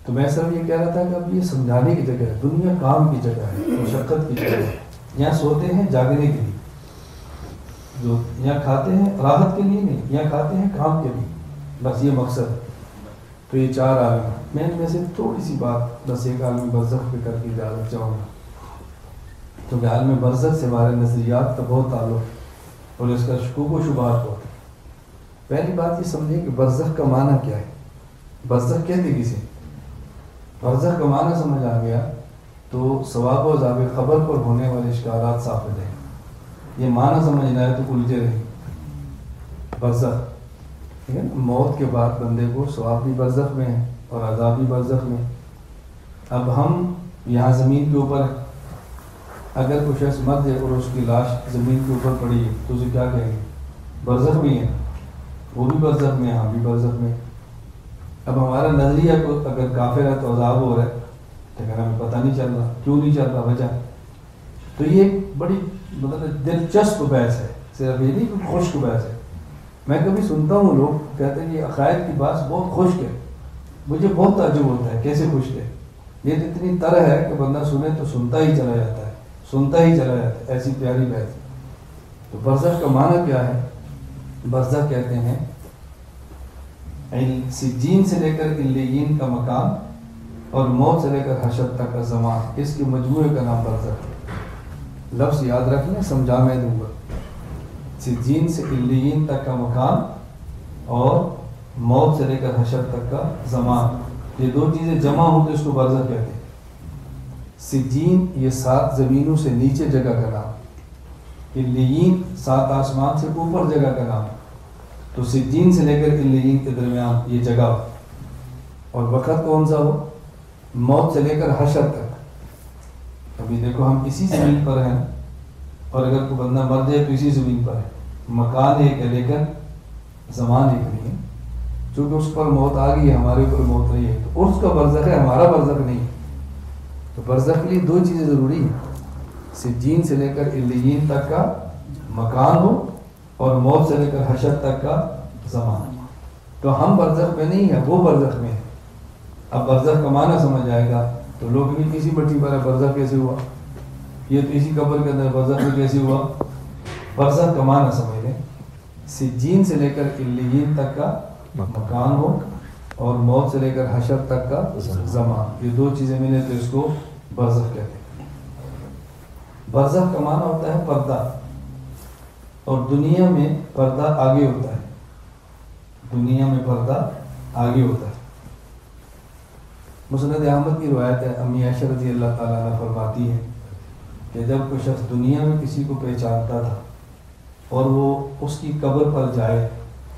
تو میں صرف یہ کہہ رہا تھا کہ اب یہ سمجھانے کی جگہ ہے، دنیا کام کی جگہ ہے، مشقت کی جگہ ہے، یہاں سوتے ہیں جاگنے کے لیے، جو یہاں کھاتے ہیں راحت کے لیے نہیں، یہاں کھاتے ہیں کام کے لیے، بس یہ مقصد ہے۔ تو یہ 4 عالم، میں ان میں سے تھوڑی سی بات بس ایک عالم برزخ پہ کر کے اجازت چاہوں گا، کیونکہ عالم برزخ سے ہمارے نظریات کا بہت تعلق اور اس کا شکوک و شبہات ہوتا ہے۔ پہلی بات یہ سمجھیں کہ برزخ کا معنی کیا ہے، برزخ کہتے کسے، برزخ کا معنی سمجھ آ گیا تو ثواب و عذاب قبر پر ہونے والے اشکالات صاف ہو جائیں۔ یہ معنی سمجھنا ہے تو الجھے رہیں۔ برزخ ٹھیک ہے نا، موت کے بعد بندے کو ثواب بھی برزخ میں ہے اور عذاب بھی برزخ میں۔ اب ہم یہاں زمین کے اوپر اگر کوئی شخص مر جائے اور اس کی لاش زمین کے اوپر پڑی ہے تو اسے کیا کہیں گے، برزخ بھی ہے، وہ بھی برزخ میں، ہم بھی برزخ میں۔ اب ہمارا نظریہ کو اگر کافر ہے تو عذاب ہو رہا ہے لیکن ہمیں پتہ نہیں چل رہا، کیوں نہیں چل رہا وجہ؟ تو یہ ایک بڑی مطلب دلچسپ بحث ہے، صرف یہ نہیں کہ خشک بحث ہے۔ میں کبھی سنتا ہوں لوگ کہتے ہیں یہ عقائد کی بات بہت خشک ہے، مجھے بہت تعجب ہوتا ہے کیسے خشک ہے، یہ تو اتنی طرح ہے کہ بندہ سنے تو سنتا ہی چلا جاتا ہے، سنتا ہی چلا جاتا ہے، ایسی پیاری بحث۔ تو برزخ کا معنی کیا ہے؟ برزخ کہتے ہیں سجین سے لے کر علیین کا مقام اور موت سے لے کر حشر تک کا زمان، اس کے مجموعے کا نام برزخ ہے۔ لفظ یاد رکھنا، سمجھا میں دوں گا۔ سجین سے علیین تک کا مقام اور موت سے لے کر حشر تک کا زمان، یہ 2 چیزیں جمع ہوں تو اس کو برزخ کہتے ہیں۔ سجین یہ 7 زمینوں سے نیچے جگہ کا نام، علیین 7 آسمان سے اوپر جگہ کا نام۔ تو سجین سے لے کر علیین کے درمیان یہ جگہ ہو، اور وقت کون سا ہو؟ موت سے لے کر حشر تک۔ ابھی دیکھو ہم اسی زمین پر ہیں اور اگر کوئی بندہ مر جائے تو اسی زمین پر ہے، مکان ایک ہے لیکن زمان ایک نہیں ہے، چونکہ اس پر موت آ گئی ہے، ہمارے اوپر موت نہیں ہے، تو اس کا برزخ ہے، ہمارا برزخ نہیں ہے۔ تو برزخ کے لیے 2 چیزیں ضروری ہیں، سجین سے لے کر علیین تک کا مکان ہو اور موت سے لے کر حشر تک کا زمان۔ تو ہم برزخ میں نہیں ہیں، وہ برزخ میں ہے۔ اب برزخ کا معنی سمجھ آئے گا تو لوگ بھی کسی مٹی پر ہے، برزخ کیسے ہوا، یہ تو اسی قبر کے اندر برزخ میں کیسے ہوا؟ برزخ کا معنی سمجھ لیں، سجین سے لے کر علیین تک کا مکان ہو اور موت سے لے کر حشر تک کا زمان، یہ 2 چیزیں ملے تو اس کو برزخ کہتے ہیں۔ برزخ کا معنی ہوتا ہے پردہ، اور دنیا میں پردہ آگے ہوتا ہے، دنیا میں پردہ آگے ہوتا ہے۔ مسند احمد کی روایت ہے، امی عائشہ رضی اللہ تعالیٰ عنہ فرماتی ہے کہ جب کوئی شخص دنیا میں کسی کو پہچانتا تھا اور وہ اس کی قبر پر جائے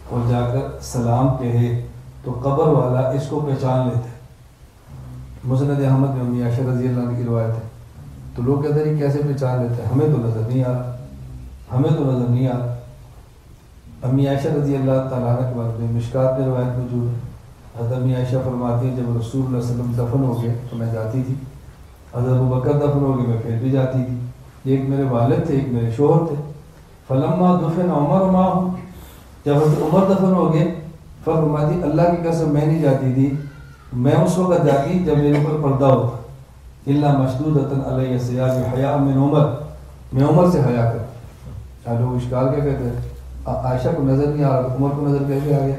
اور جا کر سلام کہے تو قبر والا اس کو پہچان لیتا ہے۔ مسند احمد میں امی عائشہ رضی اللہ عنہ کی روایت ہے، تو لوگ کہتے ہیں کیسے پہچان لیتے ہیں، ہمیں تو نظر نہیں آ رہا، ہمیں تو نظر نہیں آ رہا۔ امی عائشہ رضی اللہ تعالیٰ عنہ کے بارے میں مشکات میں روایت موجود ہے. حضرت امی عائشہ فرماتی ہیں جب رسول اللہ صلی اللہ علیہ وسلم دفن ہو گئے تو میں جاتی تھی. حضرت ابوبکر دفن ہو گئے میں پھر بھی جاتی تھی. ایک میرے والد تھے، ایک میرے شوہر تھے. فلما دفن عمر معہم، جب حضرت عمر دفن ہو گئے فرماتی اللہ کی قسم میں نہیں جاتی تھی، میں اس وقت جاتی جب میرے اوپر پردہ ہوتا. اللہ مشدودۃ علیہ ثیاب حیاء من عمر، میں عمر سے حیا کر. لوگ اشکال کیا کہتے ہیں عائشہ کو نظر نہیں آ رہا، عمر کو نظر کیسے آ گیا؟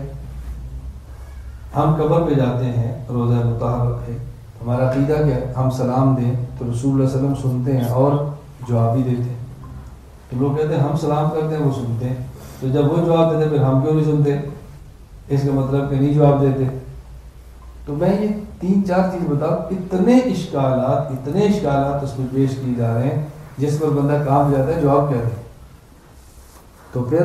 ہم قبر پہ جاتے ہیں، روزہ مطہر ہے، ہمارا عقیدہ کیا ہے؟ ہم سلام دیں تو رسول اللہ صلی اللہ علیہ وسلم سنتے ہیں اور جواب بھی دیتے ہیں. تو لوگ کہتے ہیں ہم سلام کرتے ہیں وہ سنتے ہیں، تو جب وہ جواب دیتے پھر ہم کیوں نہیں سنتے؟ اس کا مطلب کہ نہیں جواب دیتے. تو میں یہ 3-4 چیز بتاؤں، اتنے اشکالات اس میں پیش کیے جا رہے ہیں جس پر بندہ کام جاتا ہے جواب کیا دے. تو پھر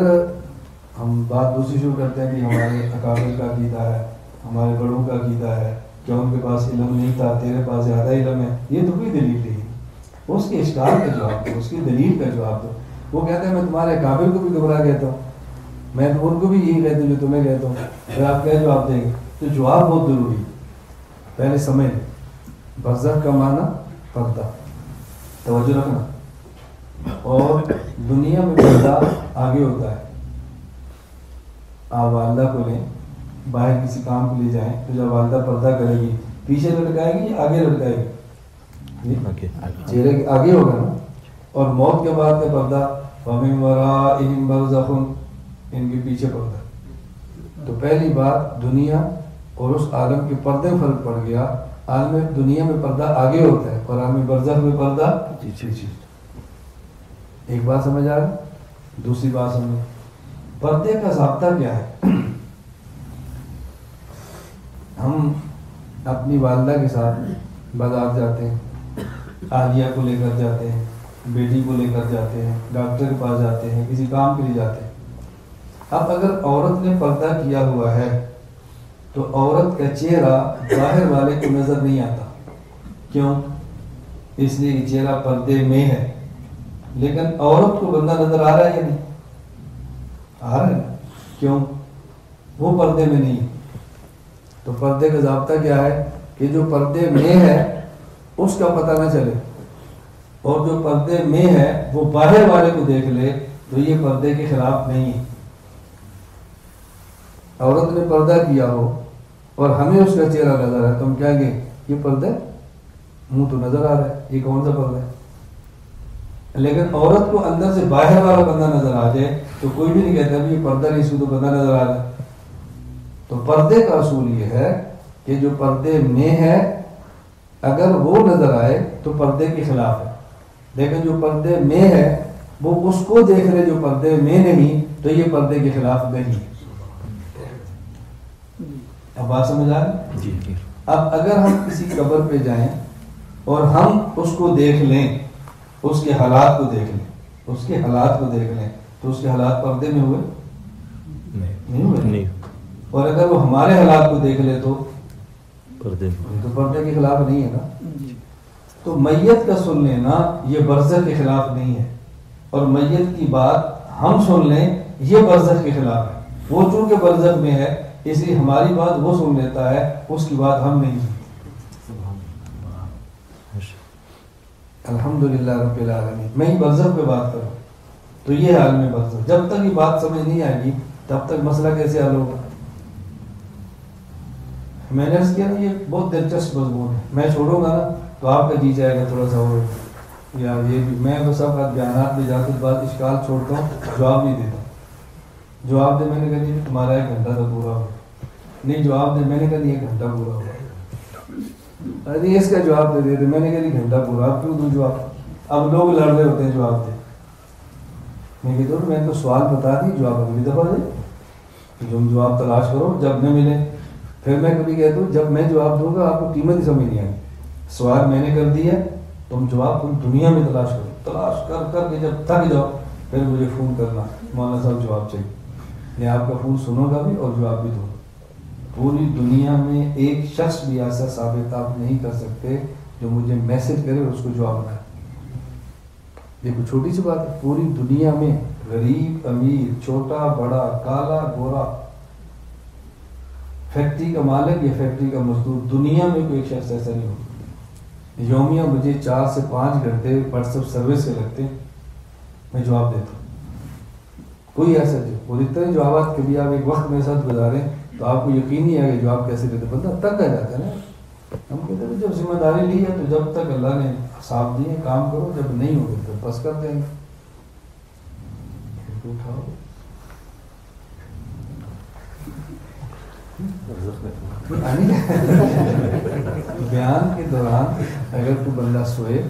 ہم بات دوسری شروع کرتے ہیں کہ ہمارے اکابر کا عقیدہ ہے، ہمارے بڑوں کا عقیدہ ہے کہ ان کے پاس علم نہیں تھا، تیرے پاس زیادہ علم ہے. یہ تو کوئی دلیل نہیں ہے. اس کے اشکال کا جواب دو، اس کی دلیل کا جواب دو. وہ کہتے ہیں میں تمہارے اکابر کو بھی گمراہ کہتا ہوں، میں تو ان کو بھی یہی کہتا ہوں جو تمہیں کہتا ہوں، پھر آپ کیا جواب دیں گے؟ تو جواب بہت ضروری ہے. پہلے سمجھ برزخ کا معنی پردہ، توجہ رکھنا. اور دنیا میں پردہ آگے ہوتا ہے. آپ والدہ کو لیں، باہر کسی کام کے لیے جائیں تو جب والدہ پردہ کرے گی پیچھے لٹکائے گی یا آگے لٹکائے گی؟ چہرے کے آگے ہوگا نا. اور موت کے بعد کا پردہ وَمِن وَرَائِهِمْ بَرْزَخٌ، ان کے پیچھے پردہ. تو پہلی بات دنیا اور اس عالم کے پردے میں فرق پڑ گیا. عالم دنیا میں پردہ آگے ہوتا ہے اور عالم برزخ میں پردہ پیچھے. ایک بات سمجھ آ رہی؟ دوسری بات سمجھ، پردے کا ضابطہ کیا ہے؟ ہم اپنی والدہ کے ساتھ بازار جاتے ہیں، عالیہ کو لے کر جاتے ہیں، بیٹی کو لے کر جاتے ہیں، ڈاکٹر کے پاس جاتے ہیں، کسی کام کے لیے جاتے ہیں. اب اگر عورت نے پردہ کیا ہوا ہے تو عورت کا چہرہ باہر والے کو نظر نہیں آتا. کیوں؟ اس لیے کہ چہرہ پردے میں ہے. لیکن عورت کو بندہ نظر آ رہا ہے یا نہیں آ رہا ہے؟ کیوں؟ وہ پردے میں نہیں. تو پردے کا ضابطہ کیا ہے کہ جو پردے میں ہے اس کا پتہ نہ چلے، اور جو پردے میں ہے وہ باہر والے کو دیکھ لے تو یہ پردے کے خلاف نہیں ہے. عورت نے پردہ کیا ہو اور ہمیں اس کا چہرہ نظر ہے تو ہم کہیں گے یہ پردہ، منہ تو نظر آ رہا ہے، یہ کون سا پردہ ہے؟ لیکن عورت کو اندر سے باہر والا بندہ نظر آ جائے تو کوئی بھی نہیں کہتا بھی یہ پردہ نہیں، اس کو تو بندہ نظر آ رہا ہے. تو پردے کا اصول یہ ہے کہ جو پردے میں ہے اگر وہ نظر آئے تو پردے کے خلاف ہے، لیکن جو پردے میں ہے وہ اس کو دیکھ لے جو پردے میں نہیں تو یہ پردے کے خلاف نہیں. اب بات سمجھ آ رہی؟ جی. اب اگر ہم کسی قبر پہ جائیں اور ہم اس کو دیکھ لیں، اس کے حالات کو دیکھ لیں، اس کے حالات کو دیکھ لیں تو اس کے حالات پردے میں ہوئے نہیں ہوئے. اور اگر وہ ہمارے حالات کو دیکھ لے تو پردے کے خلاف نہیں ہے نا. تو میت کا سن لینا یہ برزخ کے خلاف نہیں ہے، اور میت کی بات ہم سن لیں یہ برزخ کے خلاف ہے. وہ چونکہ برزخ میں ہے اس لیے ہماری بات وہ سن لیتا ہے، اس کی بات ہم نہیں سنتے. الحمدللہ رب العالمین. میں ہی برزخ پہ بات کروں تو یہ حال میں برزخ. جب تک یہ بات سمجھ نہیں آئے گی تب تک مسئلہ کیسے حل ہوگا؟ میں نے عرض کیا نا یہ بہت دلچسپ مضمون ہے. میں چھوڑوں گا نا تو آپ کا جی جائے گا تھوڑا سا اور یار یہ بھی. میں بس اب بیانات میں جاتے بعد اشکال چھوڑتا ہوں، جواب نہیں دیتا. جواب دے میں نے کہا نہیں تمہارا 1 گھنٹہ تو پورا ہو، نہیں جواب دے میں نے کہا نہیں 1 گھنٹہ پورا ہو. ارے اس کا جواب دے دیتے، میں نے کہا نہیں گھنٹہ پورا، آپ کیوں دوں جواب؟ اب لوگ لڑ رہے ہوتے ہیں جواب دے. میں کہتا ہوں میں تو سوال بتا دی، جواب اگلی دفعہ دے، تم جواب تلاش کرو جب نہ ملے. پھر میں کبھی کہتا ہوں جب میں جواب دوں گا آپ کو قیمت ہی سمجھ نہیں آئے. سوال میں نے کر دیا، تم جواب تم دنیا میں تلاش کرو، تلاش کر کر کے جب تھک جاؤ پھر مجھے فون کرنا مولانا صاحب جواب چاہیے. میں آپ کا فون سنوں گا بھی اور جواب بھی دوں گا. پوری دنیا میں ایک شخص بھی ایسا ثابت آپ نہیں کر سکتے جو مجھے میسج کرے اور اس کو جواب نہ. دیکھو چھوٹی سی بات ہے، پوری دنیا میں غریب امیر چھوٹا بڑا کالا گورا فیکٹری کا مالک یا فیکٹری کا مزدور، دنیا میں کوئی شخص ایسا نہیں ہوتا یومیہ مجھے 4 سے 5 گھنٹے واٹس ایپ سروس کے لگتے ہیں، میں جواب دیتا ہوں، کوئی ایسا جو اور اتنے جوابات کبھی آپ ایک وقت میرے ساتھ گزاریں تو آپ کو یقین نہیں آئے گا جواب کیسے دیتے، بندہ تنگ آ جاتا ہے نا. ہم کہتے ہیں جب ذمہ داری لی ہے تو جب تک اللہ نے صاف دیے کام کرو، جب نہیں ہوگے تو بس کر دیں گے. بیان کے دوران اگر کوئی بندہ سوئے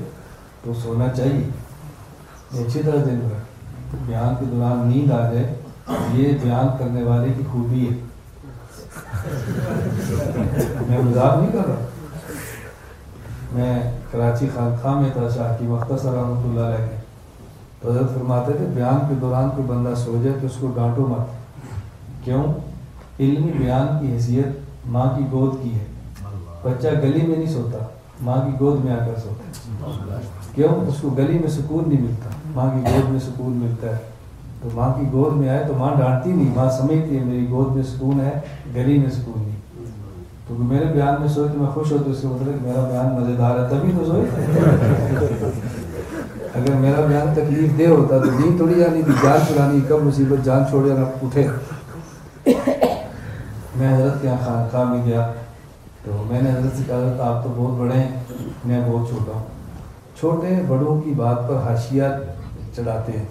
تو سونا چاہیے اچھی طرح دن بھر. بیان کے دوران نیند آ جائے یہ بیان کرنے والے کی خوبی ہے، میں مذاق نہیں کر رہا. میں کراچی خانقاہ میں تھا، شاہ کی مختصر رحمۃ اللہ علیہ کے، تو حضرت فرماتے تھے بیان کے دوران کوئی بندہ سو جائے تو اس کو ڈانٹو مت. کیوں؟ علمی بیان کی حیثیت ماں کی گود کی ہے. بچہ گلی میں نہیں سوتا، ماں کی گود میں آ کر سوتا ہے. کیوں؟ اس کو گلی میں سکون نہیں ملتا، ماں کی گود میں سکون ملتا ہے. تو ماں کی گود میں آئے تو ماں ڈانٹتی نہیں، ماں سمجھتی ہے میری گود میں سکون ہے، گلی میں سکون نہیں. تو میرے بیان میں سوئے تو میں خوش ہوتا، اس کا مطلب کہ میرا بیان مزیدار ہے تبھی تو سوئے. اگر میرا بیان تکلیف دہ ہوتا تو نیند تھوڑی آنی تھی، جان چھڑانی، کب مصیبت جان چھوڑے نہ اٹھے. میں حضرت کے یہاں خانقاہ میں گیا تو میں نے حضرت سے کہا حضرت آپ تو بہت بڑے ہیں، میں بہت چھوٹا ہوں. چھوٹے بڑوں کی بات پر حاشیہ چڑھاتے ہیں،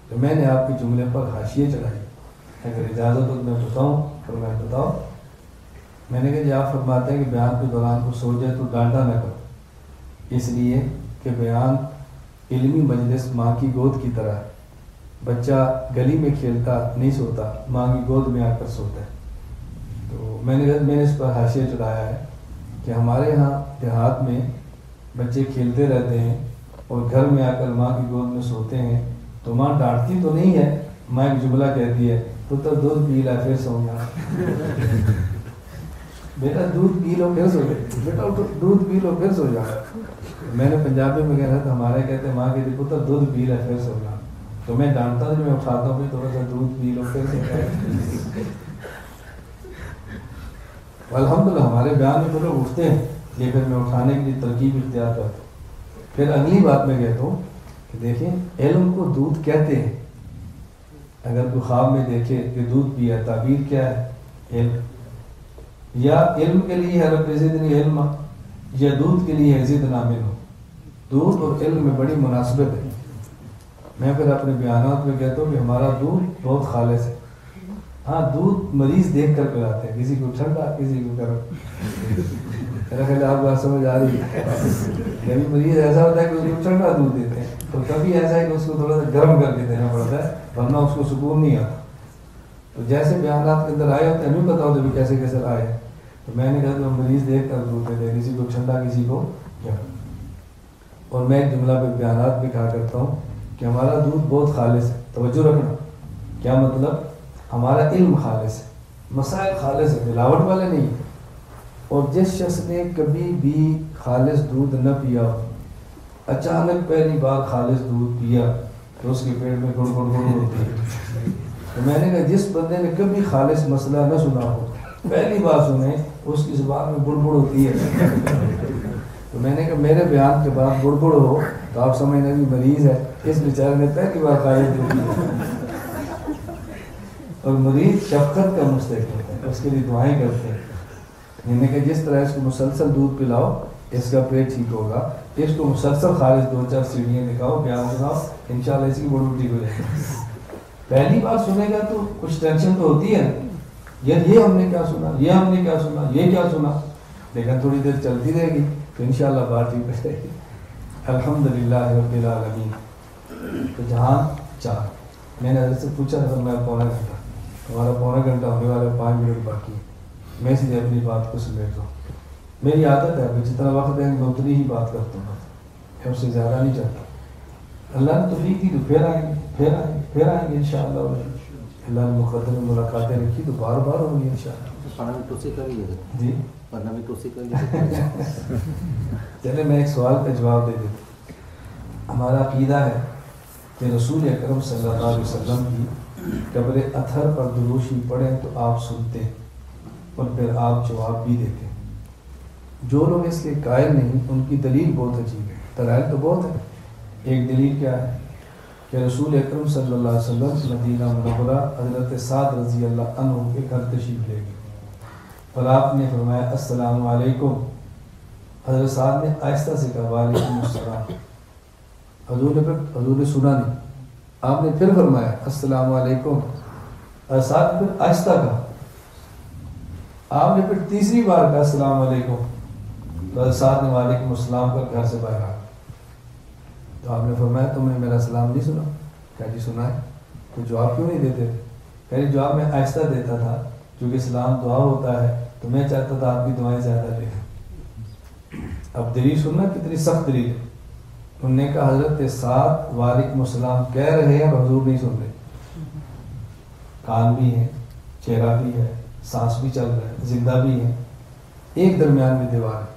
تو میں نے آپ کے جملے پر حاشیے چڑھائی. اگر اجازت ہو تو میں بتاؤں، اور میں بتاؤ. میں نے کہا جی آپ فرماتے ہیں کہ بیان کے دوران کو سو جائے تو ڈانٹا نہ کرو، اس لیے کہ بیان علمی مجلس ماں کی گود کی طرح ہے. بچہ گلی میں کھیلتا نہیں سوتا، ماں کی گود میں آ کر سوتا ہے. تو میں نے اس پر حاشیہ چڑھایا ہے کہ ہمارے ہاں دیہات میں بچے کھیلتے رہتے ہیں اور گھر میں آ کر ماں کی گود میں سوتے ہیں تو ماں ڈانٹتی تو نہیں ہے، ماں ایک جملہ کہتی ہے پتر دودھ پی لا پھر سو جا. بیٹا دودھ پی لو پھر سو جا، بیٹا دودھ پی لو پھر سو جا. میں نے پنجابی میں کہہ رہا تھا، ہمارے کہتے ہیں ماں کہتی پتر دودھ پی لا پھر سو جا. تو میں ڈانٹتا ہوں، میں اٹھاتا ہوں تھوڑا سا دودھ پی لو پھر سو جا. الحمدللہ ہمارے بیان میں تو لوگ اٹھتے ہیں، لیکن میں اٹھانے کے لیے ترکیب اختیار کرتا ہوں. پھر اگلی بات میں کہتا ہوں کہ دیکھیں علم کو دودھ کہتے ہیں. اگر کوئی خواب میں دیکھے کہ دودھ پیا، تعبیر کیا ہے؟ علم. یا علم کے لیے ہے رب زدنی علم، یا دودھ کے لیے ہے زدنا منہ. دودھ اور علم میں بڑی مناسبت ہے. میں پھر اپنے بیانات میں کہتا ہوں کہ ہمارا دودھ بہت خالص ہے. ہاں دودھ مریض دیکھ کر پلاتے ہیں، کسی کو ٹھنڈا کسی کو گرم. میرا خیال آپ بات سمجھ آ رہی ہے. کبھی مریض ایسا ہوتا ہے کہ اس کو ٹھنڈا دودھ دیتے ہیں، تو کبھی ایسا ہے کہ اس کو تھوڑا سا گرم کر کے دینا پڑتا ہے، ورنہ اس کو سکون نہیں آتا. تو جیسے بیانات کے اندر آئے ہوتے ہیں ہمیں پتا ہوتا ہے کیسے کیسے آئے. تو میں نے کہا کہ مریض دیکھ کر دودھ دیتے ہیں، کسی کو ٹھنڈا کسی کو گرم. اور میں ایک جملہ پہ بیانات بھی کہا کرتا ہوں کہ ہمارا دودھ بہت خالص ہے. توجہ رکھنا، کیا مطلب؟ ہمارا علم خالص ہے، مسائل خالص ہے، ملاوٹ والے نہیں. اور جس شخص نے کبھی بھی خالص دودھ نہ پیا، اچانک پہلی بار خالص دودھ پیا تو اس کے پیٹ میں گڑ گڑ گڑ ہوتی ہے. تو میں نے کہا جس بندے نے کبھی خالص مسئلہ نہ سنا ہو، پہلی بار سنے، اس کی زبان میں بڑبڑ ہوتی ہے. تو میں نے کہا میرے بیان کے بعد بڑبڑ ہو تو آپ سمجھنا بھی مریض ہے، اس بیچارے نے پہلی بار خالص دودھ پیا. اور مریض شفقت کا مستحق ہوتا ہے، اس کے لیے دعائیں کرتے ہیں. میں نے کہا جس طرح اس کو مسلسل دودھ پلاؤ اس کا پیٹ ٹھیک ہوگا، اس کو مسلسل خالص 2-4 سیڑھیاں دکھاؤ، بیان سناؤ، انشاءاللہ اس کی بڑی ٹھیک ہو جائے گی. پہلی بار سنے گا تو کچھ ٹینشن تو ہوتی ہے، یہ ہم نے کیا سنا، یہ ہم نے کیا سنا، یہ کیا سنا. لیکن تھوڑی دیر چلتی رہے گی تو انشاءاللہ بات ٹھیک ہو جائے گی. الحمدللہ رب العالمین. تو جہاں 4 میں نے حضرت سے پوچھا تھا میں پونا گھنٹہ، ہمارا پونا گھنٹہ ہونے والے 5 منٹ باقی ہے. میں سیدھے اپنی بات کو سمیٹ رہا ہوں. میری عادت ہے کہ جتنا وقت ہے میں اتنی ہی بات کرتا ہوں، میں اس سے زیادہ نہیں چاہتا. اللہ نے توفیق دی تو پھر آئیں گے، پھر آئیں گے، پھر آئیں گے انشاءاللہ. اللہ نے مقدر میں ملاقاتیں رکھی تو بار بار ہوں گی انشاءاللہ. جی چلے میں ایک سوال کا جواب دے دیتا. ہمارا عقیدہ ہے کہ رسول اکرم صلی اللہ علیہ وسلم کی قبر اطہر پر دروشی پڑھیں تو آپ سنتے اور پھر آپ جواب بھی دیتے. جو لوگ اس کے قائل نہیں ان کی دلیل بہت عجیب ہے. دلائل تو بہت ہے. ایک دلیل کیا ہے کہ رسول اکرم صلی اللہ علیہ وسلم مدینہ منورہ حضرت سعد رضی اللہ عنہ کے گھر تشریف لے گئے اور آپ نے فرمایا السلام علیکم. حضرت سعد نے آہستہ سے کہا وعلیکم السلام. حضور نے سنا نہیں. آپ نے پھر فرمایا السلام علیکم. حضرت سعد نے پھر آہستہ کہا. آپ نے پھر تیسری بار کہا السلام علیکم. تو حضرت سعد نے وعلیکم السلام کر گھر سے باہر آ. تو آپ نے فرمایا تم نے میرا سلام نہیں سنا؟ کہا جی سنا ہے. تو جواب کیوں نہیں دیتے؟ کہ جواب میں آہستہ دیتا تھا کیونکہ سلام دعا ہوتا ہے تو میں چاہتا تھا آپ کی دعائیں زیادہ لیں. اب دلیل سننا کتنی سخت دلیل ہے. انہوں نے کہا حضرت سعد وعلیکم السلام کہہ رہے ہیں اور حضور نہیں سن رہے. کان بھی ہے، چہرہ بھی ہے، سانس بھی چل رہا ہے، زندہ بھی ہے، ایک درمیان میں دیوار ہے.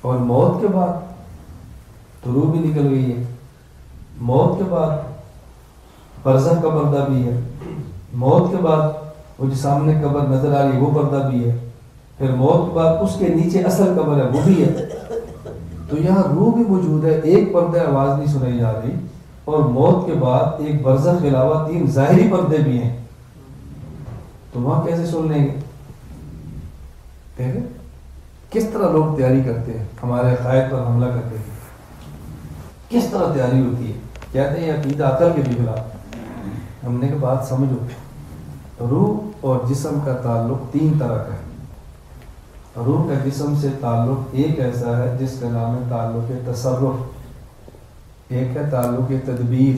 اور موت کے بعد تو روح بھی نکل گئی ہے. موت کے بعد برزخ کا پردہ بھی ہے. موت کے بعد وہ جو سامنے قبر نظر آ رہی ہے وہ پردہ بھی ہے. پھر موت کے بعد اس کے نیچے اصل قبر ہے وہ بھی ہے. تو یہاں روح بھی موجود ہے. ایک پردہ آواز نہیں سنائی جا رہی اور موت کے بعد ایک برزخ کے علاوہ 3 ظاہری پردے بھی ہیں. تو وہاں کیسے سن لیں گے؟ کس طرح لوگ تیاری کرتے ہیں ہمارے عقائد پر حملہ کرتے ہیں. کس طرح تیاری ہوتی ہے. کہتے ہیں عقیدہ عقل کے بھی خلاف. ہم نے کہ بات سمجھو. روح اور جسم کا تعلق 3 طرح کا ہے. روح کا جسم سے تعلق ایک ایسا ہے جس کا نام ہے تعلق تصرف، ایک ہے تعلق تدبیر،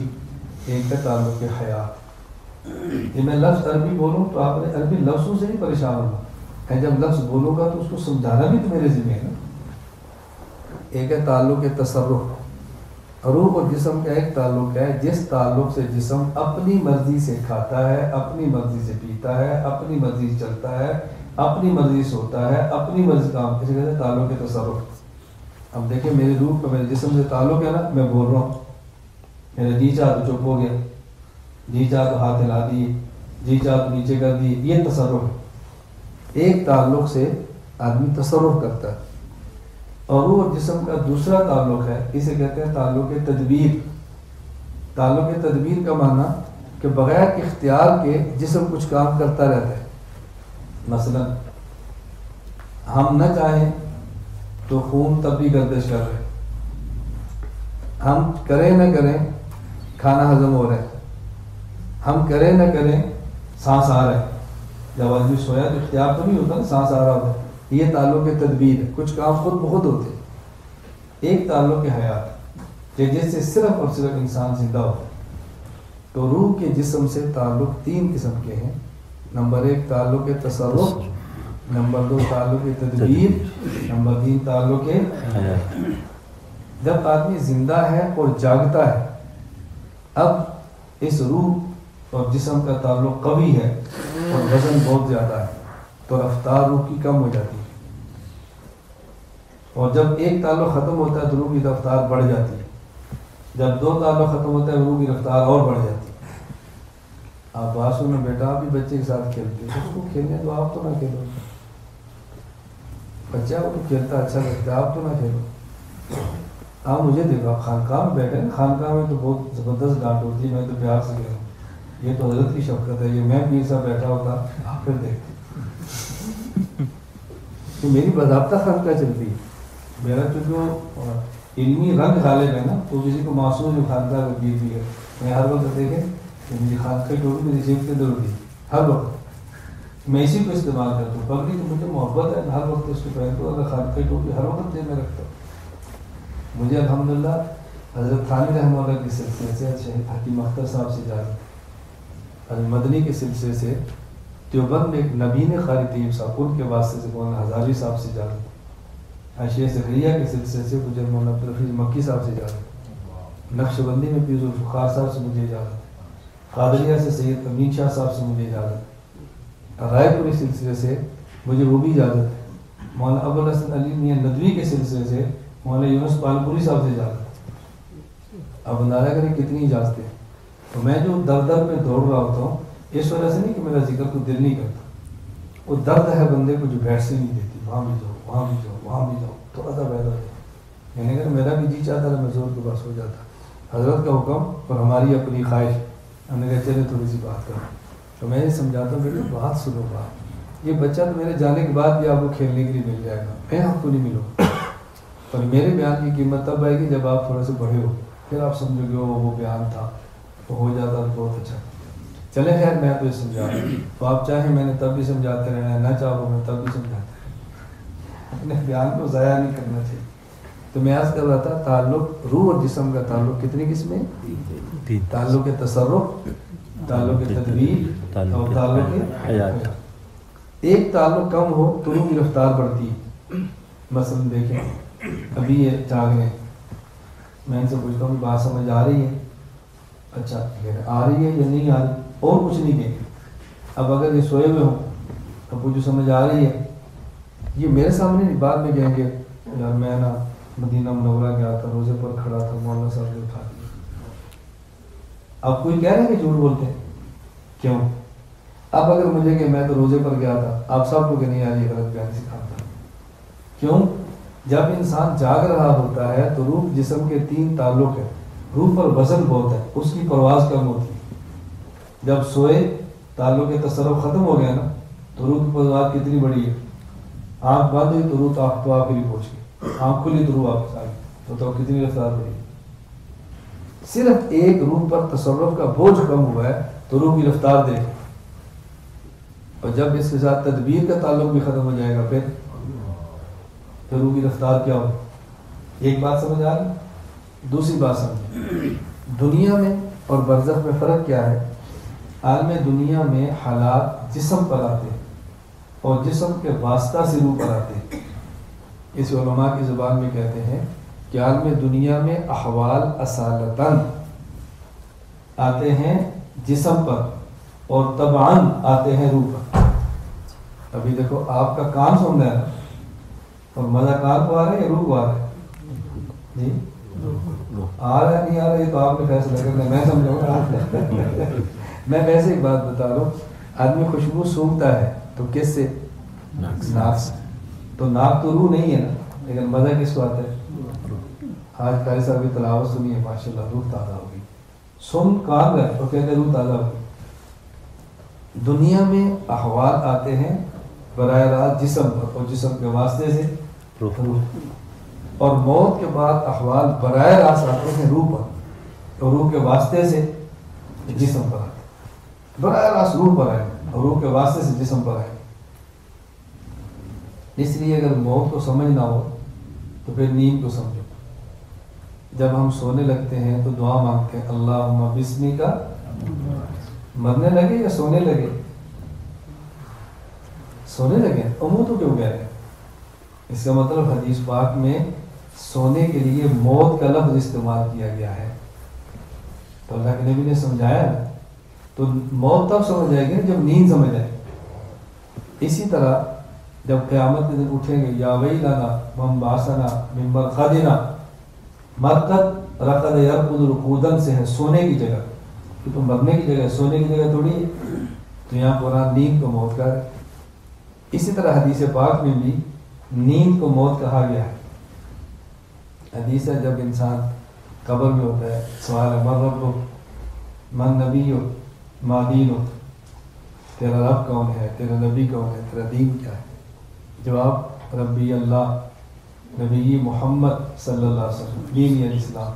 ایک ہے تعلق حیات. یہ میں لفظ عربی بولوں تو آپ نے عربی لفظوں سے ہی پریشان ہونا ہے. جب لفظ بولوں گا تو اس کو سمجھانا بھی تو میرے ذمہ ہے نا. ایک ہے تعلق تصرف. روح اور جسم کا ایک تعلق ہے جس تعلق سے جسم اپنی مرضی سے کھاتا ہے، اپنی مرضی سے پیتا ہے، اپنی مرضی سے چلتا ہے، اپنی مرضی سے ہوتا ہے، اپنی مرضی کام. اسے کہتے ہیں تعلق تصرف. اب دیکھیں میرے روح کا میرے جسم سے تعلق ہے نا. میں بول رہا ہوں، میرا جی چاہ تو چپ ہو گیا، جی چاہ تو ہاتھ ہلا دیے، جی چاہ تو نیچے کر دیے. یہ تصرف ہے. ایک تعلق سے آدمی تصرف کرتا ہے. اور روح اور جسم کا دوسرا تعلق ہے، اسے کہتے ہیں تعلق تدبیر. تعلق تدبیر کا معنی کہ بغیر اختیار کے جسم کچھ کام کرتا رہتا ہے. مثلا ہم نہ چاہیں تو خون تب بھی گردش کر رہے، ہم کریں نہ کریں کھانا ہضم ہو رہا ہے، ہم کریں نہ کریں سانس آ رہا ہے. جب آدمی سویا تو اختیار تو نہیں ہوتا نا، سانس آ رہا ہوتا ہے. یہ تعلق تدبیر ہے. کچھ کام خود بخود ہوتے. ایک تعلق حیات کہ جس سے صرف اور صرف انسان زندہ ہوتا ہے. تو روح کے جسم سے تعلق 3 قسم کے ہیں. نمبر 1 تعلق تصرف، نمبر 2 تعلق تدبیر، نمبر 3 تعلق حیات. جب آدمی زندہ ہے اور جاگتا ہے، اب اس روح اور جسم کا تعلق قوی ہے اور وزن بہت زیادہ ہے تو رفتار روح کی کم ہو جاتی ہے. اور جب ایک تعلق ختم ہوتا ہے تو روح کی رفتار بڑھ جاتی ہے. جب 2 تعلق ختم ہوتا ہے روح کی رفتار اور بڑھ جاتی ہے. آپ بات سنو بیٹا، آپ بھی بچے کے ساتھ کھیلتے ہیں، اس کو کھیلنے تو آپ تو نہ کھیلو. بچہ وہ تو کھیلتا اچھا لگتا ہے، آپ تو نہ کھیلو. آپ مجھے دیکھو، آپ خانقاہ میں بیٹھے نا، خانقاہ میں تو بہت زبردست ڈانٹ ہوتی ہے. میں تو پیار سے کہہ رہا ہوں، یہ تو حضرت کی شفقت ہے. یہ میں پیر صاحب بیٹھا ہوتا آپ پھر دیکھتے. تو میری باضابطہ خانقاہ چلتی ہے. میرا چونکہ علمی رنگ غالب ہے نا، تو کسی کو معصوم جو خانقاہ کا پیر بھی ہے. میں ہر وقت دیکھیں کہ مجھے خانقاہ ٹوپی میری جیب کے اندر ہوتی ہے ہر وقت. میں اسی کو استعمال کرتا ہوں. پگڑی تو مجھے محبت ہے، ہر وقت اس کو پہنتا ہوں. اگر خانقاہ ٹوپی ہر وقت جیب میں رکھتا ہوں. مجھے الحمدللہ حضرت تھانوی رحمہ اللہ کے سلسلے سے شہید حکیم اختر صاحب سے اجازت، المدنی کے سلسلے سے دیوبند میں ایک نبین قاری طیب صاحب، ان کے واسطے سے مولانا ہزاری صاحب سے اجازت، حاشیہ زکریا کے سلسلے سے گجر مولانا عبدالحفیظ مکی صاحب سے اجازت، نقش بندی میں پیر ذوالفقار صاحب سے مجھے اجازت، قادریہ سے سید امین شاہ صاحب سے مجھے اجازت، رائے پوری سلسلے سے مجھے وہ بھی اجازت ہے، مولانا ابوالحسن علی میاں ندوی کے سلسلے سے مولانا یونس پالپوری صاحب سے اجازت. اب اندازہ کریں کتنی اجازتیں ہیں. تو میں جو در میں دوڑ رہا ہوتا ہوں اس وجہ سے نہیں کہ میرا ذکر کو دل نہیں کرتا, وہ درد ہے بندے کو جو بیٹھ سے نہیں دیتی, وہاں بھی جاؤ وہاں بھی جاؤ وہاں بھی جاؤ, تھوڑا سا پیدا ہو. یعنی کہ میرا بھی جی چاہتا تھا میں زور کے پاس ہو جاتا, حضرت کا حکم اور ہماری اپنی خواہش, ہم نے کہا چلے تھوڑی سی بات کریں. تو میں یہ سمجھاتا ہوں بیٹے بات سنو, بات یہ بچہ تو میرے جانے کے بعد بھی آپ کو کھیلنے کے لیے مل جائے گا, میں آپ کو نہیں ملوں, پر میرے بیان کی قیمت تب آئے گی جب آپ تھوڑے سے بڑے ہو, پھر آپ سمجھو گے وہ بیان تھا وہ ہو جاتا تو بہت اچھا. چلے خیر میں تو یہ سمجھا رہا ہوں, تو آپ چاہیں میں نے تب بھی سمجھاتے رہنا, نہ چاہو میں تب بھی سمجھاتے رہنا, اپنے بیان کو ضائع نہیں کرنا چاہیے. تو میں عرض کر رہا تھا تعلق روح اور جسم کا تعلق کتنی قسمیں, تعلق تصرف, تعلق تدبیر اور تعلق حیات. ایک تعلق کم ہو تو روح کی رفتار بڑھتی ہے. مثلا دیکھیں ابھی یہ جاگ رہے ہیں, میں ان سے پوچھتا ہوں بات سمجھ آ رہی ہے, اچھا آ رہی ہے یا نہیں آ رہی, اور کچھ نہیں کہیں. اب اگر یہ سوئے ہوئے ہوں تو پوچھو سمجھ آ رہی ہے, یہ میرے سامنے نہیں, بعد میں کہیں گے یار میں نا مدینہ منورہ گیا تھا, روزے پر کھڑا تھا, مولانا صاحب نے اٹھا دیا. اب کوئی کہہ رہے ہیں کہ جھوٹ بولتے ہیں, کیوں؟ اب اگر مجھے کہ میں تو روزے پر گیا تھا, آپ سب کو کہ نہیں یار یہ غلط بیان سکھاتا. کیوں؟ جب انسان جاگ رہا ہوتا ہے تو روح جسم کے 3 تعلق ہے, روح پر وزن بہت ہے, اس کی پرواز کم ہوتی ہے. جب سوئے تعلق تصرف ختم ہو گیا نا تو روح کی پرواز کتنی بڑی ہے, آنکھ بند ہوئی تو روح تو آخری پہنچ گئی, آنکھ کھلی تو روح واپس آ گئی, تو کتنی رفتار بڑی ہے. صرف ایک روح پر تصرف کا بوجھ کم ہوا ہے تو روح کی رفتار دیکھیں, اور جب اس کے ساتھ تدبیر کا تعلق بھی ختم ہو جائے گا پھر روح کی رفتار کیا ہو. ایک بات سمجھ آ رہی. دوسری بات سمجھیں, دنیا میں اور برزخ میں فرق کیا ہے. عالم دنیا میں حالات جسم پر آتے ہیں اور جسم کے واسطہ سے روح پر آتے ہیں. اس علماء کی زبان میں کہتے ہیں کہ عالم دنیا میں احوال اصالتاً آتے ہیں جسم پر اور طبعاً آتے ہیں روح پر. ابھی دیکھو آپ کا کان سن رہا ہے اور مزہ کان کو آ رہا ہے یا روح کو آ رہا ہے؟ جی آ رہا ہے نہیں آ رہا, یہ تو آپ نے فیصلہ کرنا, میں سمجھاؤں گا. میں ویسے ایک بات بتا رہا ہوں, آدمی خوشبو سونگھتا ہے تو کس سے؟ ناک سے. تو ناک تو روح نہیں ہے نا, لیکن مزہ کس کو آتا ہے؟ آج قاری صاحب کی تلاوت سنی ہے ماشاء اللہ, روح تازہ ہوگی. سن کان گئے اور کہتے ہیں روح تازہ ہوگی. دنیا میں احوال آتے ہیں براہ راست جسم پر اور جسم کے واسطے سے روح, اور موت کے بعد احوال براہ راست آتے ہیں روح پر اور روح کے واسطے سے جسم پر آتے ہیں. براہ راست روح پر آئے اور روح کے واسطے سے جسم پر آئے. اس لیے اگر موت کو سمجھنا ہو تو پھر نیند کو سمجھو. جب ہم سونے لگتے ہیں تو دعا مانگتے ہیں اللہم بسمک, مرنے لگے یا سونے لگے؟ سونے لگے. امو تو کیوں کہہ رہے ہیں؟ اس کا مطلب حدیث پاک میں سونے کے لیے موت کا لفظ استعمال کیا گیا ہے, تو اللہ کے نبی نے سمجھایا نا, تو موت تب سمجھ جائے گی جب نیند سمجھ آئے. اسی طرح جب قیامت کے دن اٹھیں گے یا ویلنا من بعثنا من مرقدنا, مرقد رقد یرقد رقودن سے ہے سونے کی جگہ, کہ تو مرنے کی جگہ, سونے کی جگہ تھوڑی ہے. تو یہاں قرآن نیند کو موت کہا ہے. اسی طرح حدیث پاک میں بھی نیند کو موت کہا گیا ہے. حدیث ہے جب انسان قبر میں ہوتا ہے, سوال ہے من رب من نبی ہو ما دین ہو, تیرا رب کون ہے, تیرا نبی کون ہے, تیرا دین کیا ہے؟ جواب ربی اللہ, نبی محمد صلی اللہ علیہ وسلم, دین اسلام.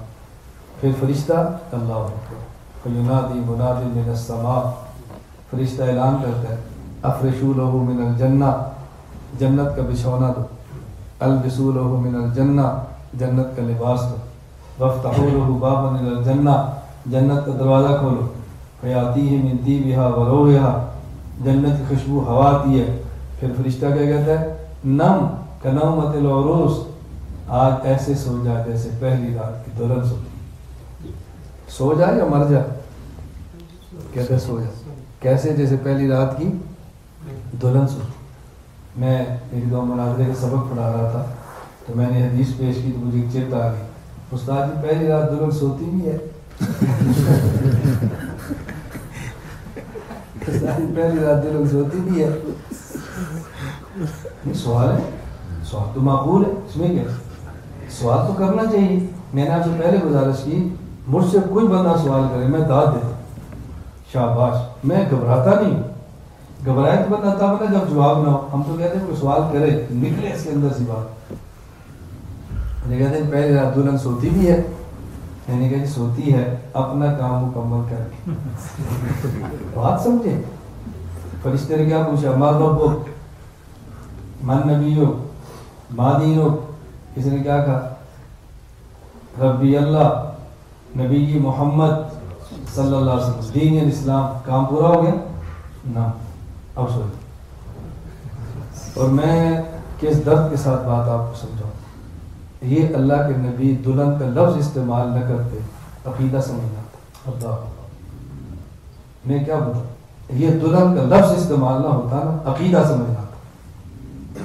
پھر فرشتہ اللہ اکبر, فینادی منادی من السماء, فرشتہ اعلان کرتا ہے افرشوا لہ من الجنہ, جنت کا بچھونا دو. البسوا لہ من الجنہ, جنت کا لباس دو. وافتحوا لہ بابا من الجنہ, جنت کا دروازہ کھولو. فیاتیہ من طیبہا وروحہا, جنت کی خوشبو ہوا آتی ہے. پھر فرشتہ کیا کہتا ہے نم کنومۃ العروس, آج ایسے سو جا جیسے پہلی رات کی دلہن سوتی. سو جا یا مر جا؟ کہتے سو جا. کیسے؟ جیسے پہلی رات کی دلہن سوتی. میں ایک دو مناظرے کا سبق پڑھا رہا تھا تو میں نے حدیث پیش کی تو مجھے چیت آ گئی. استاد جی پہلی رات دلہن سوتی بھی ہے؟ استاد جی پہلی رات دلہن سوتی بھی ہے؟ یہ سوال ہے، سوال تو معقول ہے، اس میں کیا سوال تو کرنا چاہیے. میں نے آپ سے پہلے گزارش کی، مجھ سے کوئی بندہ سوال کرے میں داد دیتا ہوں، شاباش، میں گھبراتا نہیں ہوں. گھبرائے تو بندہ تھا بنا جب جواب نہ ہو. ہم تو کہتے ہیں کوئی سوال کرے نکلے اس کے اندر سی بات. مجھے کہتے ہیں پہلی رات دلہن سوتی بھی ہے؟ میں نے کہا جی سوتی ہے اپنا کام مکمل کر کے. بات سمجھے؟ فرشتے نے کیا پوچھا؟ ما ربک، من نبیک، ما دینک. کسی نے کیا کہا؟ ربی اللہ، نبی محمد صلی اللہ علیہ وسلم، دین الاسلام. کام پورا ہو گیا نا؟ اب سوچ. اور میں کس درد کے ساتھ بات آپ کو سمجھاؤں. یہ اللہ کے نبی دلہن کا لفظ استعمال نہ کرتے، عقیدہ سمجھنا. اللہ میں کیا بتاؤں، یہ دلہن کا لفظ استعمال نہ ہوتا نا، عقیدہ سمجھنا.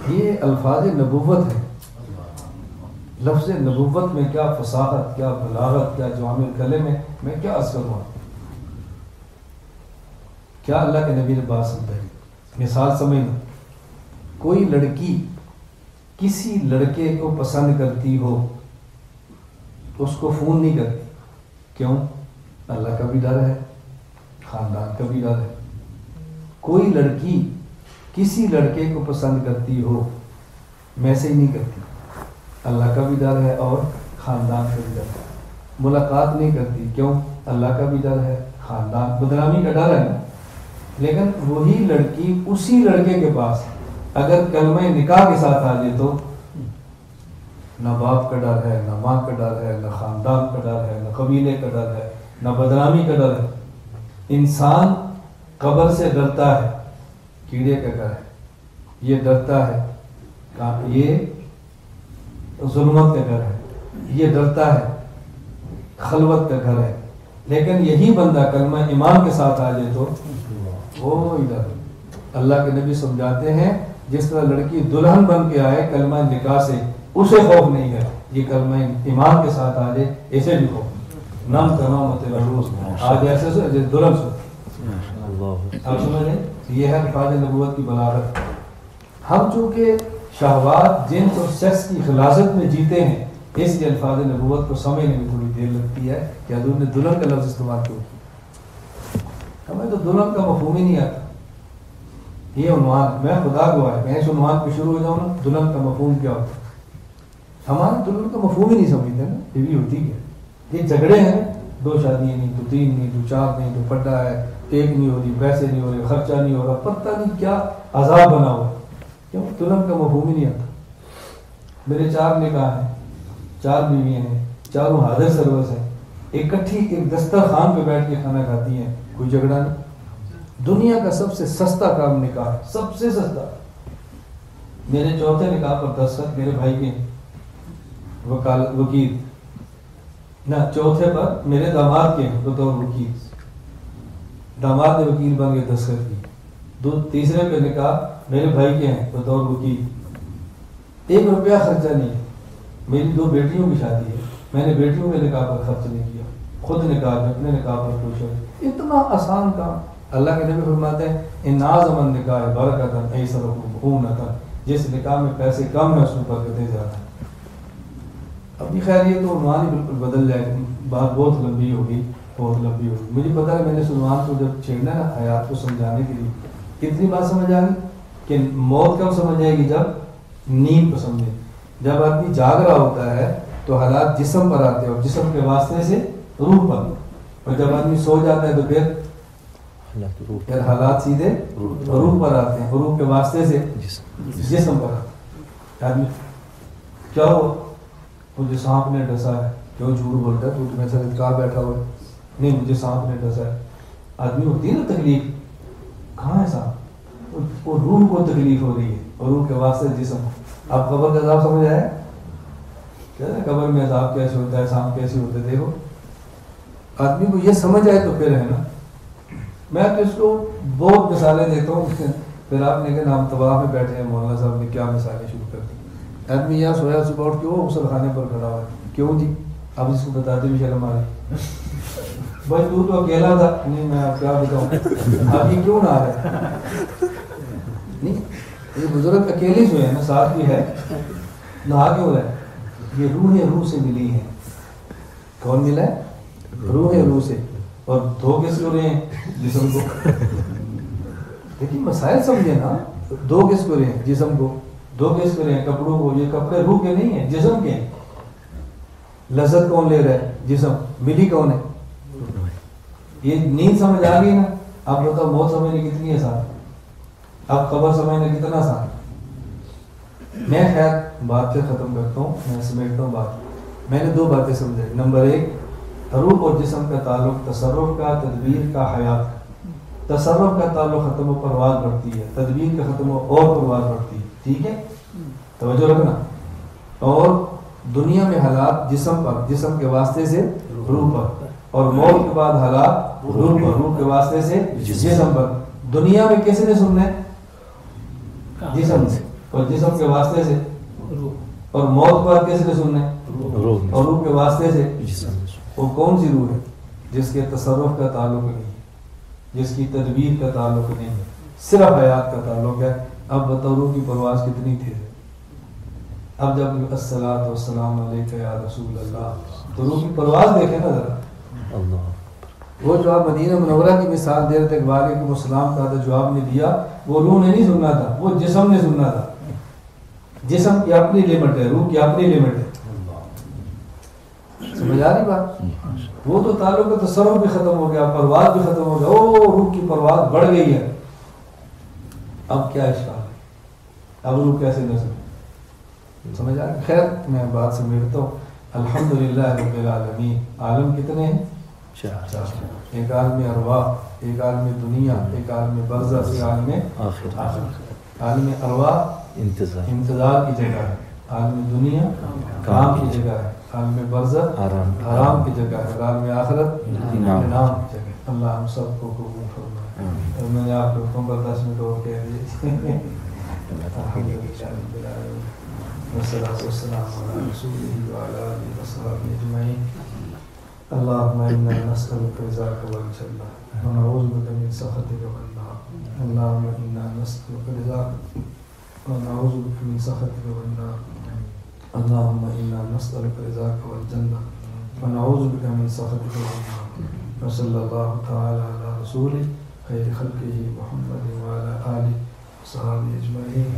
یہ الفاظ نبوت ہے. لفظ نبوت میں کیا فصاحت، کیا بلاغت، کیا جوامع الکلم میں کیا اثر ہوا. کیا اللہ کے نبی نے بات سمجھائی. مثال سمجھنا، کوئی لڑکی کسی لڑکے کو پسند کرتی ہو اس کو فون نہیں کرتی. کیوں؟ اللہ کا بھی ڈر ہے، خاندان کا بھی ڈر ہے. کوئی لڑکی کسی لڑکے کو پسند کرتی ہو میسج نہیں کرتی، اللہ کا بھی ڈر ہے اور خاندان کا بھی ڈر ہے. ملاقات نہیں کرتی، کیوں؟ اللہ کا بھی ڈر ہے، خاندان، بدنامی کا ڈر ہے نا. لیکن وہی لڑکی اسی لڑکے کے پاس اگر کلمہ نکاح کے ساتھ آ جائے تو نہ باپ کا ڈر ہے، نہ ماں کا ڈر ہے، نہ خاندان کا ڈر ہے، نہ قبیلے کا ڈر ہے، نہ بدنامی کا ڈر ہے. انسان قبر سے ڈرتا ہے، کیڑے کا گھر ہے، یہ ڈرتا ہے، یہ ظلمت کا گھر ہے، یہ ڈرتا ہے، خلوت کا گھر ہے. لیکن یہی بندہ کلمہ ایمان کے ساتھ آ جائے تو وہ ادھر. اللہ کے نبی سمجھاتے ہیں جس طرح لڑکی دلہن بن کے آئے کلمہ نکاح سے اسے خوف نہیں ہے، یہ کلمہ ایمان کے ساتھ آ جائے اسے بھی خوف. نام تمامت الروز آج ایسے سو دلہن سو. آپ سمجھ لیں یہ ہے الفاظ نبوت کی بلاغت. ہم چونکہ شہوات، جنس اور سیکس کی خلاصت میں جیتے ہیں، اس لیے الفاظ نبوت کو سمجھنے میں تھوڑی دیر لگتی ہے کہ حضور نے دلہن کا لفظ استعمال کیوں کیا. ہمیں تو دلہن کا مفہوم ہی نہیں آتا. یہ عنوان، میں خدا گواہ ہے، میں اس عنوان پہ شروع ہو جاؤں نا، دلہن کا مفہوم کیا ہوتا ہے. ہمارے دلہن کا مفہوم ہی نہیں سمجھتے نا. بیوی ہوتی کیا؟ یہ جھگڑے ہیں، 2 شادیاں نہیں، 2 3 نہیں، 2 4 نہیں، 2 پڈا ہے، 1 نہیں ہو رہی، پیسے نہیں ہو رہے، خرچہ نہیں ہو رہا، پتہ نہیں کیا عذاب بنا ہوا ہے. کیوں؟ دلہن کا مفہوم ہی نہیں آتا. میرے 4 نکاح ہیں، 4 بیویاں ہیں، چاروں حاضر سروس ہیں، اکٹھی ایک دسترخوان پہ بیٹھ کے کھانا کھاتی ہیں، کوئی جھگڑا نہیں. دنیا کا سب سے سستا کام نکاح ہے، سب سے سستا. میرے 4تھے نکاح پر دستخط میرے بھائی کے وکیل، نہ 4تھے پر میرے داماد کے بطور وکیل. داماد نے وکیل بن کے دستخط کی. 3 پہ نکاح میرے بھائی کے ہیں بطور وکیل. 1 روپیہ خرچہ نہیں ہے. میری 2 بیٹیوں کی شادی ہے، میں نے بیٹیوں کے نکاح پر خرچ نہیں کیا، خود نکاح میں اپنے نکاح پر خوش ہو. اتنا آسان کام. اللہ کے نبی فرماتے ہیں ان اعظم النکاح برکتاً ایسرکم مؤونۃ، جس نکاح میں پیسے کم ہیں اس میں برکتیں زیادہ ہیں. ابھی خیر یہ تو عنوان ہی بالکل بدل جائے، بات بہت لمبی ہوگی، بہت لمبی ہوگی. مجھے پتا ہے میں نے اس عنوان کو جب چھیڑنا ہے نا حیات کو سمجھانے کے لیے، کتنی بات سمجھ آ گئی کہ موت کب سمجھ آئے گی؟ جب نیند کو سمجھے. جب آدمی جاگ رہا ہوتا ہے تو حالات جسم پر آتے ہیں اور جسم کے واسطے سے روح پر، اور جب آدمی سو جاتا ہے تو پھر حالات سیدھے روح پر آتے ہیں، روح کے واسطے سے جسم پر آتے ہیں. آدمی کیا ہو مجھے سانپ نے ڈسا ہے، کیوں جھوٹ بولتا ہے تو میں سے اتکار بیٹھا ہوا ہے، نہیں مجھے سانپ نے ڈسا ہے. آدمی ہوتی ہے نا تکلیف، کہاں ہے سانپ؟ وہ روح کو تکلیف ہو رہی ہے اور روح کے واسطے جسم. آپ قبر کا عذاب سمجھ آئے؟ کیا ہے قبر میں عذاب کیسے ہوتا ہے، سانپ کیسے ہوتے ہیں؟ دیکھو آدمی کو یہ سمجھ آئے تو پھر ہے نا. میں تو اس کو بہت مثالیں دیتا ہوں. پھر آپ نے کہا ہم طواف میں بیٹھے ہیں، مولانا صاحب نے کیا مثالیں شروع کر دی. آدمی یہاں سویا صبح اٹھ کے وہ غسل خانے پر کھڑا ہوا ہے، کیوں جی اب اس کو بتاتے بھی شرم آ رہی، بھائی تو اکیلا تھا، نہیں میں آپ کیا بتاؤں، آپ یہ کیوں نہ آ رہے؟ نہیں یہ بزرگ اکیلے سوئے ہیں نا، ساتھ بھی ہے، نہا کیوں رہے؟ یہ روح سے ملی ہے. کون ملا ہے؟ روح سے. اور دو کس کو رہے ہیں؟ جسم کو. لیکن مسائل سمجھے نا، دو کس کو رہے ہیں؟ جسم کو. دو کس کو رہے ہیں؟ کپڑوں کو. یہ کپڑے روح کے نہیں ہیں، جسم کے ہیں. لذت کون لے رہا ہے؟ جسم. ملی کون ہے؟ یہ نیند سمجھ آ گئی نا. آپ بتاؤ موت سمجھنے کتنی آسان، اب قبر سمجھنا کتنا آسان. میں خیر بات سے ختم کرتا ہوں، میں سمیٹتا ہوں بات. میں نے دو باتیں سمجھائی. نمبر ایک، روح اور جسم کا تعلق تصرف کا، تدبیر کا، حیات کا. تصرف کا تعلق ختم ہو پرواز بڑھتی ہے، تدبیر کا ختم ہو اور پرواز بڑھتی ہے. ٹھیک ہے، توجہ رکھنا. اور دنیا میں حالات جسم پر، جسم کے واسطے سے روح پر، اور موت کے بعد حالات روح پر، روح کے واسطے سے جسم پر. دنیا میں کس نے سننا ہے؟ جسم سے. اور جسم کے واسطے سے روح. اور موت پر کس نے سننا ہے؟ اور روح کے واسطے سے جسم. وہ کون سی روح ہے؟ جس کے تصرف کا تعلق نہیں، جس کی تدبیر کا تعلق نہیں، صرف حیات کا تعلق ہے. اب بتاؤ روح کی پرواز کتنی تیز ہے. اب جب الصلاۃ والسلام علیک یا رسول اللہ، تو روح کی پرواز دیکھیں نا ذرا. وہ جو آپ مدینہ منورہ کی مثال دے رہے تھے، وعلیکم السلام کا جو آپ نے دیا، وہ روح نے نہیں سننا تھا، وہ جسم نے سننا تھا. جسم کی اپنی لمٹ ہے، روح کی اپنی لمٹ ہے. سمجھ آ رہی بات؟ وہ تو تعلق تصرف بھی ختم ہو گیا، پرواز بھی ختم ہو گیا. او روح کی پرواز بڑھ گئی ہے. اب کیا اشکال ہے؟ اب روح کیسے نہ سمجھ آ رہی؟ خیر میں بات سمیٹتا ہوں. الحمدللہ رب العالمین. عالم کتنے ہیں؟ ایک عالم ارواح، ایک عالم دنیا، ایک عالم برزخ، ایک عالم آخرت. عالم ارواح انتظار کی جگہ ہے، عالم دنیا کام کی جگہ ہے، عالم برزخ آرام کی جگہ ہے، عالم آخرت انعام کی جگہ ہے. اللہ ہم سب کو قبول فرمائے. میں نے آپ کو 15 منٹ اور کہہ دیے. والصلاة والسلام على رسوله وعلى آله وصحبه أجمعين. اللهم إنا نسألك رضاك والجنة ونعوذ بك من سخطك والنار. اللهم إنا نسألك رضاك ونعوذ بك من سخطك والنار. اللهم إنا نسألك رضاك والجنة ونعوذ بك من سخطك والنار. وصلى الله تعالى على رسوله خير خلقه محمد وعلى آله وصحبه أجمعين.